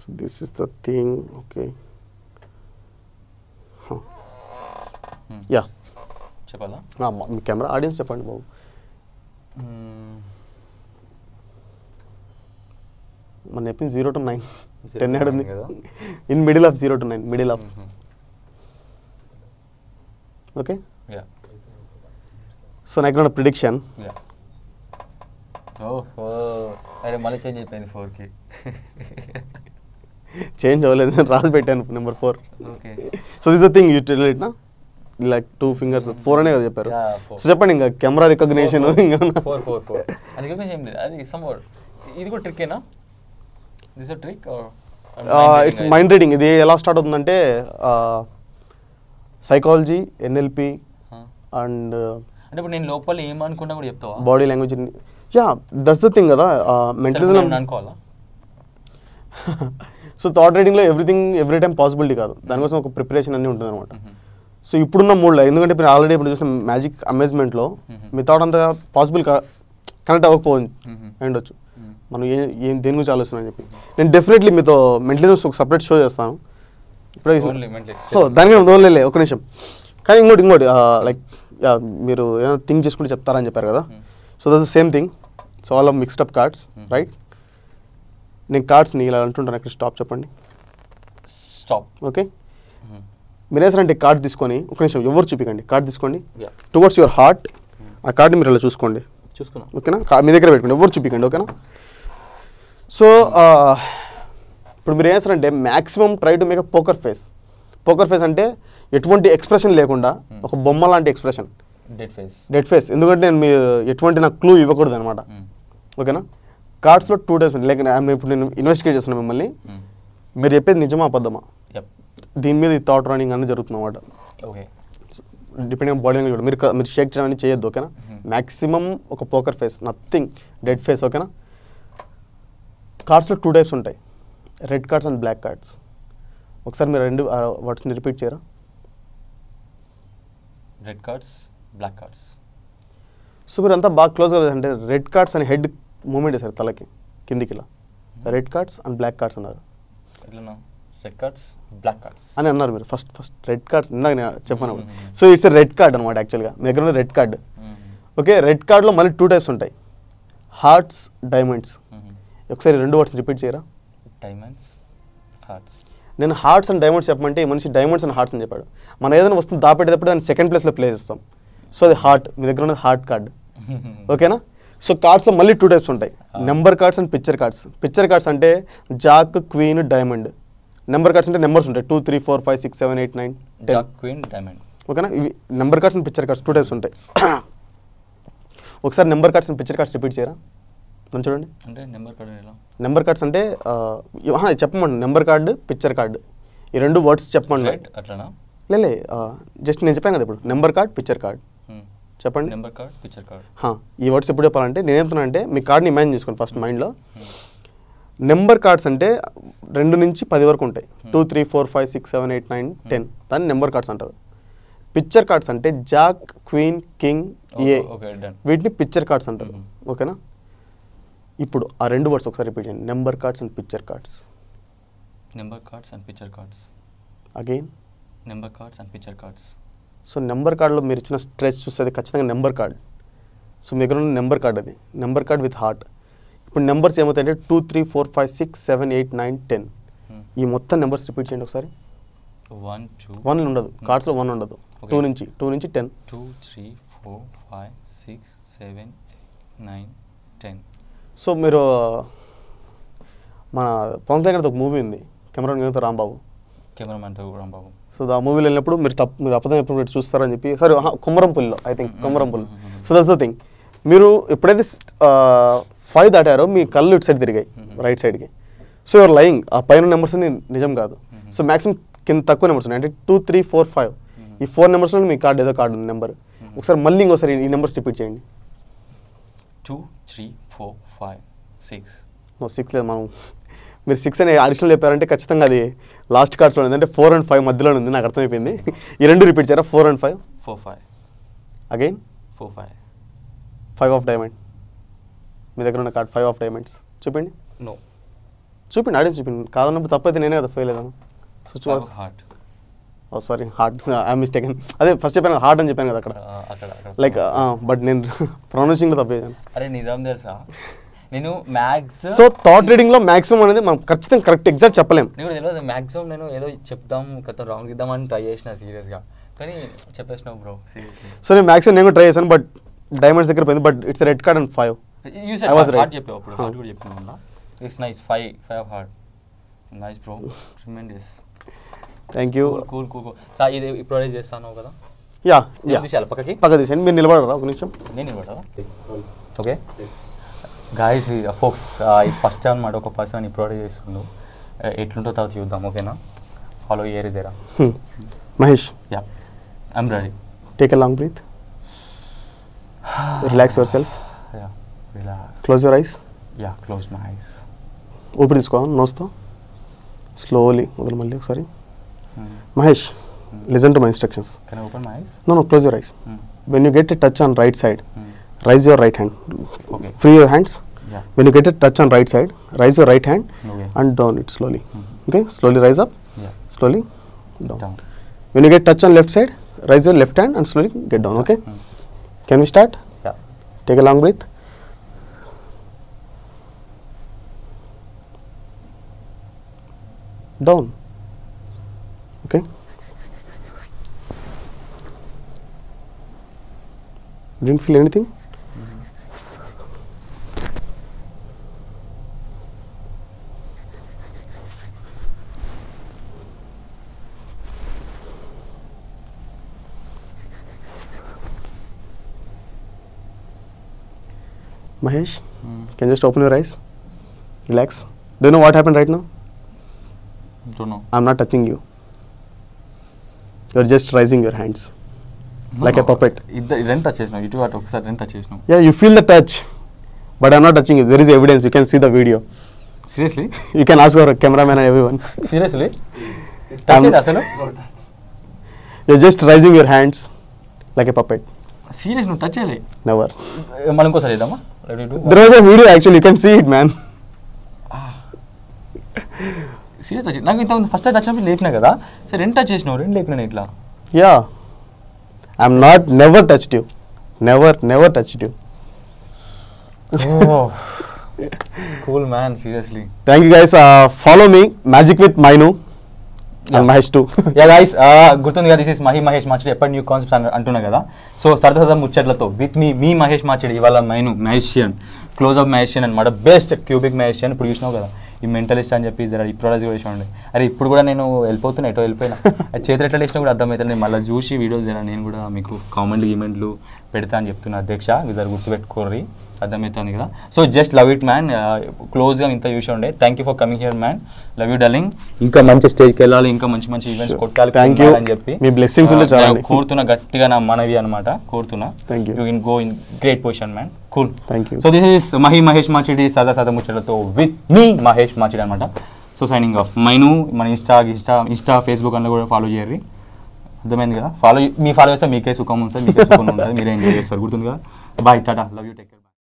So this is the thing. Okay yeah చెప్పాలా? మీ కెమెరా ఆడియన్స్ చెప్పండి బాబు. మన చెప్పింది 0 to 9, 10 యాడ్ ఉంది. In middle of 0 to 9, middle of. Okay, so నాకు ప్రిడిక్షన్. అరే మళ్ళీ చేంజ్ అయిపోయింది 4కి. చేంజ్ అవ్వలేదు, నేను రాసి పెట్టాను number 4. Okay, so this the thing you tell it నా, లైక్ 2 fingers 4 అనే కదా చెప్పారు. సో చెప్పండి ఇంకా కెమెరా రికగ్నిషన్ ఇంకా 4 రికగ్నిషన్ ఏం లేదు, అది సమ్ ఇది కూడా ట్రిక్కేనా? This trick it's mind reading. ఇది ఎలా స్టార్ట్ అవుతుందంటే సైకాలజీ, ఎన్ఎల్పి అండ్ అంటే ఇప్పుడు నేను లోపల ఏమనుకున్నా కూడా చెప్తావా? Body language. Yeah, that's the thing కదా. మెంటలిజం అనుకోవాలా? సో థాట్ రీడింగ్లో ఎవ్రీ టైం పాసిబిలిటీ కాదు, దానికోసం ఒక ప్రిపరేషన్ అన్నీ ఉంటుంది అనమాట. సో ఇప్పుడున్న మూడ్లో, ఎందుకంటే ఇప్పుడు ఆల్రెడీ ఇప్పుడు చూసిన మ్యాజిక్ అమేజ్మెంట్లో మీ థాట్ అంతా పాసిబుల్ కనెక్ట్ అవ్వకపోవచ్చు అయ్యుండొచ్చు. మనం ఏం దేని గురించి ఆలోచన అని చెప్పి నేను డెఫినెట్లీ మీతో మెంటలిజం ఒక సపరేట్ షో చేస్తాను ఇప్పుడే. సో దానికి వదిలే ఒక నిమిషం. కానీ ఇంకోటి లైక్ మీరు ఏమైనా థింక్ చేసుకుంటే చెప్తారని చెప్పారు కదా. So that's the same thing. So all of mixed up cards, right? నేను కార్డ్స్ని ఇలా అంటుంటాను, అక్కడ స్టాప్ చెప్పండి. స్టాప్. ఓకే, మీరు వేసారంటే కార్డ్ తీసుకొని ఒక నిమిషం ఎవరు చూపించండి. కార్డ్ తీసుకోండి టువర్డ్స్ యువర్ హార్ట్. ఆ కార్డ్ని మీరు ఇలా చూసుకోండి, ఓకేనా? మీ దగ్గర పెట్టుకోండి, ఎవరు చూపించండి, ఓకేనా? సో ఇప్పుడు మీరు ఏం చేస్తారంటే maximum try to make a poker face. Poker face అంటే ఎటువంటి ఎక్స్ప్రెషన్ లేకుండా ఒక బొమ్మ లాంటి ఎక్స్ప్రెషన్, డెడ్ ఫేస్. ఎందుకంటే నేను మీ ఎటువంటి నాకు క్లూ ఇవ్వకూడదు అనమాట, ఓకేనా? కార్డ్స్లో 2 types ఉంటాయి. లైక్ ఇప్పుడు నేను ఇన్వెస్టిగేట్ చేస్తున్నాను మిమ్మల్ని, మీరు చెప్పేది నిజమా అబద్ధమా, దీని మీద ఈ థాట్ రన్నింగ్ అనేది జరుగుతుంది అనమాట. డిపెండింగ్ బాడీ లాంగ్వేజ్ కూడా మీరు షేక్ చేయడం అనేది చేయొద్దు, ఓకేనా? మ్యాక్సిమం ఒక poker face, nothing dead face, ఓకేనా? కార్డ్స్లో 2 types ఉంటాయి, red cards and black cards. ఒకసారి మీరు 2 వర్డ్స్ని రిపీట్ చేయరా? Red cards, black cards. So మీరు అంతా బాగా క్లోజ్గా అంటే రెడ్ కార్డ్స్ అని హెడ్ మూమెంట్ వేసారు తలకి కిందికి ఇలా, red cards and black cards అన్నారు. రెడ్ కార్డ్స్, బ్లాక్ కార్డ్స్ అని అన్నారు మీరు ఫస్ట్ రెడ్ కార్డ్స్ ఇందాక నేను చెప్పాను. So it's a red card అనమాట యాక్చువల్గా. మీ దగ్గర ఉన్న రెడ్ కార్డ్, ఓకే? రెడ్ కార్డ్లో మళ్ళీ 2 types ఉంటాయి, హార్ట్స్, డైమండ్స్. ఒకసారి 2 words రిపీట్ చేయరా? Diamonds, hearts. నేను హార్ట్స్ అండ్ డైమండ్స్ చెప్పమంటే ఈ మనిషి డైమండ్స్ అండ్ హార్ట్స్ అని చెప్పాడు. మనం ఏదైనా వస్తువు దాపెట్టేటప్పుడు దాన్ని సెకండ్ ప్లేస్లో ప్లేస్ చేస్తాం. సో అది హార్ట్, మీ దగ్గర ఉన్నది హార్ట్ కార్డ్, ఓకేనా? సో కార్డ్స్లో మళ్ళీ 2 types ఉంటాయి, number cards and picture cards. Picture cards అంటే jack, queen, diamond. Number cards అంటే నెంబర్స్ ఉంటాయి, 2 3 4 5 6 7 8 9 10. జాక్, క్వీన్, డైమండ్, ఓకేనా? ఇవి number cards and picture cards 2 types ఉంటాయి. ఒకసారి number cards and picture cards repeat చేయరా? నన్ను చూడండి. అంటే నెంబర్ కార్డ్ ఎలా? నెంబర్ కార్డ్స్ అంటే చెప్పమండి, నెంబర్ కార్డు, పిక్చర్ కార్డు, ఈ 2 words చెప్పండి. అట్లనా? లే జస్ట్ నేను చెప్పాను కదా ఇప్పుడు, నెంబర్ కార్డ్, పిక్చర్ కార్డ్ చెప్పండి. Number card, picture card. ఈ వర్డ్స్ ఎప్పుడు చెప్పాలంటే నేను చెప్తున్నా అంటే మీ కార్డ్ని ఇమాజిన్ చేసుకోండి ఫస్ట్ మైండ్లో. నెంబర్ కార్డ్స్ అంటే 2 నుంచి 10 వరకు ఉంటాయి, 2 3 4 5 6 7 8 9 10, దాన్ని నెంబర్ కార్డ్స్ అంటారు. పిక్చర్ కార్డ్స్ అంటే జాక్, క్వీన్, కింగ్, ఏ, వీటిని పిక్చర్ కార్డ్స్ అంటారు, ఓకేనా? ఇప్పుడు ఆ 2 words ఒకసారి రిపీట్ చేయండి, number cards and picture cards. Number cards and picture cards. Again number cards and picture cards. So number కార్డ్లో మీరు ఇచ్చిన స్ట్రెచ్ చూస్తే అది ఖచ్చితంగా నెంబర్ కార్డ్. సో మీ దగ్గర ఉన్న నెంబర్ కార్డ్ అది, నెంబర్ కార్డ్ విత్ హార్ట్. ఇప్పుడు నెంబర్స్ ఏమవుతాయంటే 2 3 4 5 6 7 8 9 10. ఈ మొత్తం నెంబర్స్ రిపీట్ చేయండి ఒకసారి. 1 2 1 ఉండదు, కార్డ్స్లో 1 ఉండదు. 2 నుంచి 10. 2 3 4 5 6 7 9 10. సో మీరు మన పవన్ కళ్యాణ్ గారితో ఒక మూవీ ఉంది, కెమెరామెన్తో రాంబాబు. సో ఆ మూవీలో వెళ్ళినప్పుడు మీరు అబద్ధం ఎప్పుడు చూస్తారని చెప్పి, సరే కుమ్మరంపుల్లిలో I think Kummarampulli. So that's the thing, మీరు ఎప్పుడైతే 5 దాటారో మీ కళ్ళు ఇటు సైడ్ తిరిగాయి, రైట్ సైడ్కి. సో యువర్ లయింగ్, ఆ పైన నెంబర్స్ నిజం కాదు. సో మ్యాక్సిమం కింద తక్కువ నెంబర్స్ ఉన్నాయి, అంటే 2 3 4 5. ఈ 4 నెంబర్స్లో మీ కార్డు ఏదో కార్డు ఉంది నెంబర్. ఒకసారి మళ్ళీ ఇంకోసారి ఈ నెంబర్స్ రిపీట్ చేయండి. 2 3 4 5 6. 6 లేదు, మనం మీరు 6 అని అడిషనల్ చెప్పారంటే ఖచ్చితంగా అది లాస్ట్ కార్డ్స్లో ఉంది, అంటే 4 and 5 మధ్యలో ఉంది, నాకు అర్థమైపోయింది. ఈ 2 రిపీట్ చేయరా? 4 and 5. 4 5. అగైన్ 4 5. 5 of diamond. మీ దగ్గర ఉన్న కార్డ్ 5 of diamonds చూపండి. చూపండి, ఆడియన్స్ చూపిండి. కాదన్నప్పుడు తప్పైతే నేనే కదా ఫెయిల్ అయ్యాను. So heart. Oh sorry heart I mistaken. అదే ఫస్ట్ చెప్పాను హార్ట్ అని చెప్పాను కదా అక్కడ లైక్ బట్ నేను ప్రొనౌన్సింగ్లో తప్పేసాను. అరే నిజం తెలుసా నేను మ్యాథ్స్ సో థాట్ రీడింగ్లో మ్యాక్సిమం అనేది మనం ఖచ్చితంగా కరెక్ట్ ఎగ్జాక్ట్ చెప్పలేం. నీకు తెలియదు మ్యాక్సిమం నేను ఏదో చెప్దాం కథ రాంగ్ ఇద్దామని ట్రై చేసిన సీరియస్గా, కానీ చెప్పేసినావు బ్రో సీరియస్లీ. సో నేను మ్యాక్సిమం నేను కూడా ట్రై చేశాను బట్ డైమండ్స్ దగ్గర పోయింది. But it's red card and 5. I was right. చెప్పావు అప్పుడు హార్ట్ కూడా చెప్పినా. It's nice 5 of heart. Nice bro, tremendous. Thank you. Cool sir ఇది ప్రొడ్యూస్ చేస్తాను కదా. యా పక్క తీసేయండి. మీరు నిలబడరా ఒక నిమిషం. నేను నిలబడరా? ఓకే గాయస్ ఫోక్స్ ఇది ఫస్ట్ అనమాట ఒక పర్సన్ ఈ ప్రొడ్యూస్ చేస్తుండు. ఎట్లుంటో తర్వాత చూద్దాం ఓకేనా. ఫాలో ఇయర్ ఇజరా Mahesh. Yeah I'm ready. Take a long breath. Relax yourself. Yeah relax. Close your eyes. Yeah close my eyes. ఊపిరి తీసుకో నోస్తో స్లోలీ వదలు మళ్ళీ ఒకసారి. Mahesh listen to my instructions. Can I open my eyes? No close your eyes. When you get a touch on right side raise your right hand. Okay. Free your hands. Yeah. When you get a touch on right side, raise your right hand. Okay. And down it slowly. Okay. Slowly rise up. Yeah. Slowly down. When you get touch on left side, raise your left hand and slowly get down. Okay. Can we start? Yeah. Take a long breath. Down. Okay. Didn't feel anything? Mahesh, can you just open your eyes? Relax. Do you know what happened right now? Don't know. I'm not touching you. You're just raising your hands. Like a puppet. Then touches now. You two are ఒకసారి then touches now. Yeah, you feel the touch. But I'm not touching you. There is evidence. You can see the video. Seriously? You can ask our cameraman and everyone. Seriously? Touch it asalo? You're just raising your hands like a puppet. Serious no touch cheyale? Never. మనం ఇంకోసారి చేద్దామా? There was a video actually. You can see it, man. Serious touch. నాకు ఇంత ఫస్ట్ టచ్ అయినప్పుడు లేపినా కదా. సరే రెండు టచ్ చేసినావు, రెండు లేపినా ఇట్లా. Yeah. I'm not never touched you. Never touched you. Oh. Cool man, seriously. Thank you guys. Follow me, Magic with Mainu. And Mahesh too. Yeah guys, గుర్తుంది కదా, దిస్ ఇస్ మహేష్ మాచిడి. ఎప్పటి న్యూ కాన్సెప్ట్స్ అంటున్నా కదా. సో సరదా ముచ్చట్లతో విత్ మీ మహేష్ మాచిడి. ఇవాళ మహేషియన్ క్లోజ్ అప్ మహేషియన్ అనమాట. బెస్ట్ క్యూబిక్ మహేషియన్. ఇప్పుడు చూసినావు కదా ఈ మెంటలిస్ట్ అని చెప్పి జర ఈ ప్రోడక్ట్స్ కూడా చూడండి. అరే ఇప్పుడు కూడా నేను వెళ్ళిపోతున్నా, ఎటో వెళ్ళిపోయినా. అది చేతులు ఎట్లా వేసినా కూడా అర్థమవుతుంది. నేను మళ్ళీ చూసి వీడియోస్ జర నేను కూడా మీకు కామెంట్లు పెడతా అని చెప్తున్నా అధ్యక్ష. మీరు జర గుర్తుపెట్టుకోర్రి, అర్థమవుతుంది కదా. So just love it man. క్లోజ్గా ఇంత చూసి ఉండే. Thank you for coming here man. Love you darling. ఇంకా మంచి స్టేజ్కి వెళ్ళాలి, ఇంకా మంచి ఈవెంట్స్ కొట్టాలి అని చెప్పి మీ బ్లెస్సింగ్స్ ఉంటే చాలు కోరుతున్నా. గట్టిగా నా మనవి అనమాట కోరుతున్నా. You can go in great position man. Cool. Thank you. So this is Mahesh Machidi. సరదా ముచ్చట్లతో విత్ మీ మహేష్ మాచిడి అనమాట. So signing off. మైను మన ఇన్స్టా ఫేస్బుక్ అందులో కూడా ఫాలో చేయర్రి. అర్థమైంది కదా. మీ ఫాలో చేస్తే మీకే సుఖం ఉంటుంది, మీకే సుఖం ఉంటుంది, మీరే ఎంజాయ్ చేస్తారు. గుర్తుంది కదా. Bye, tata, love you, take care.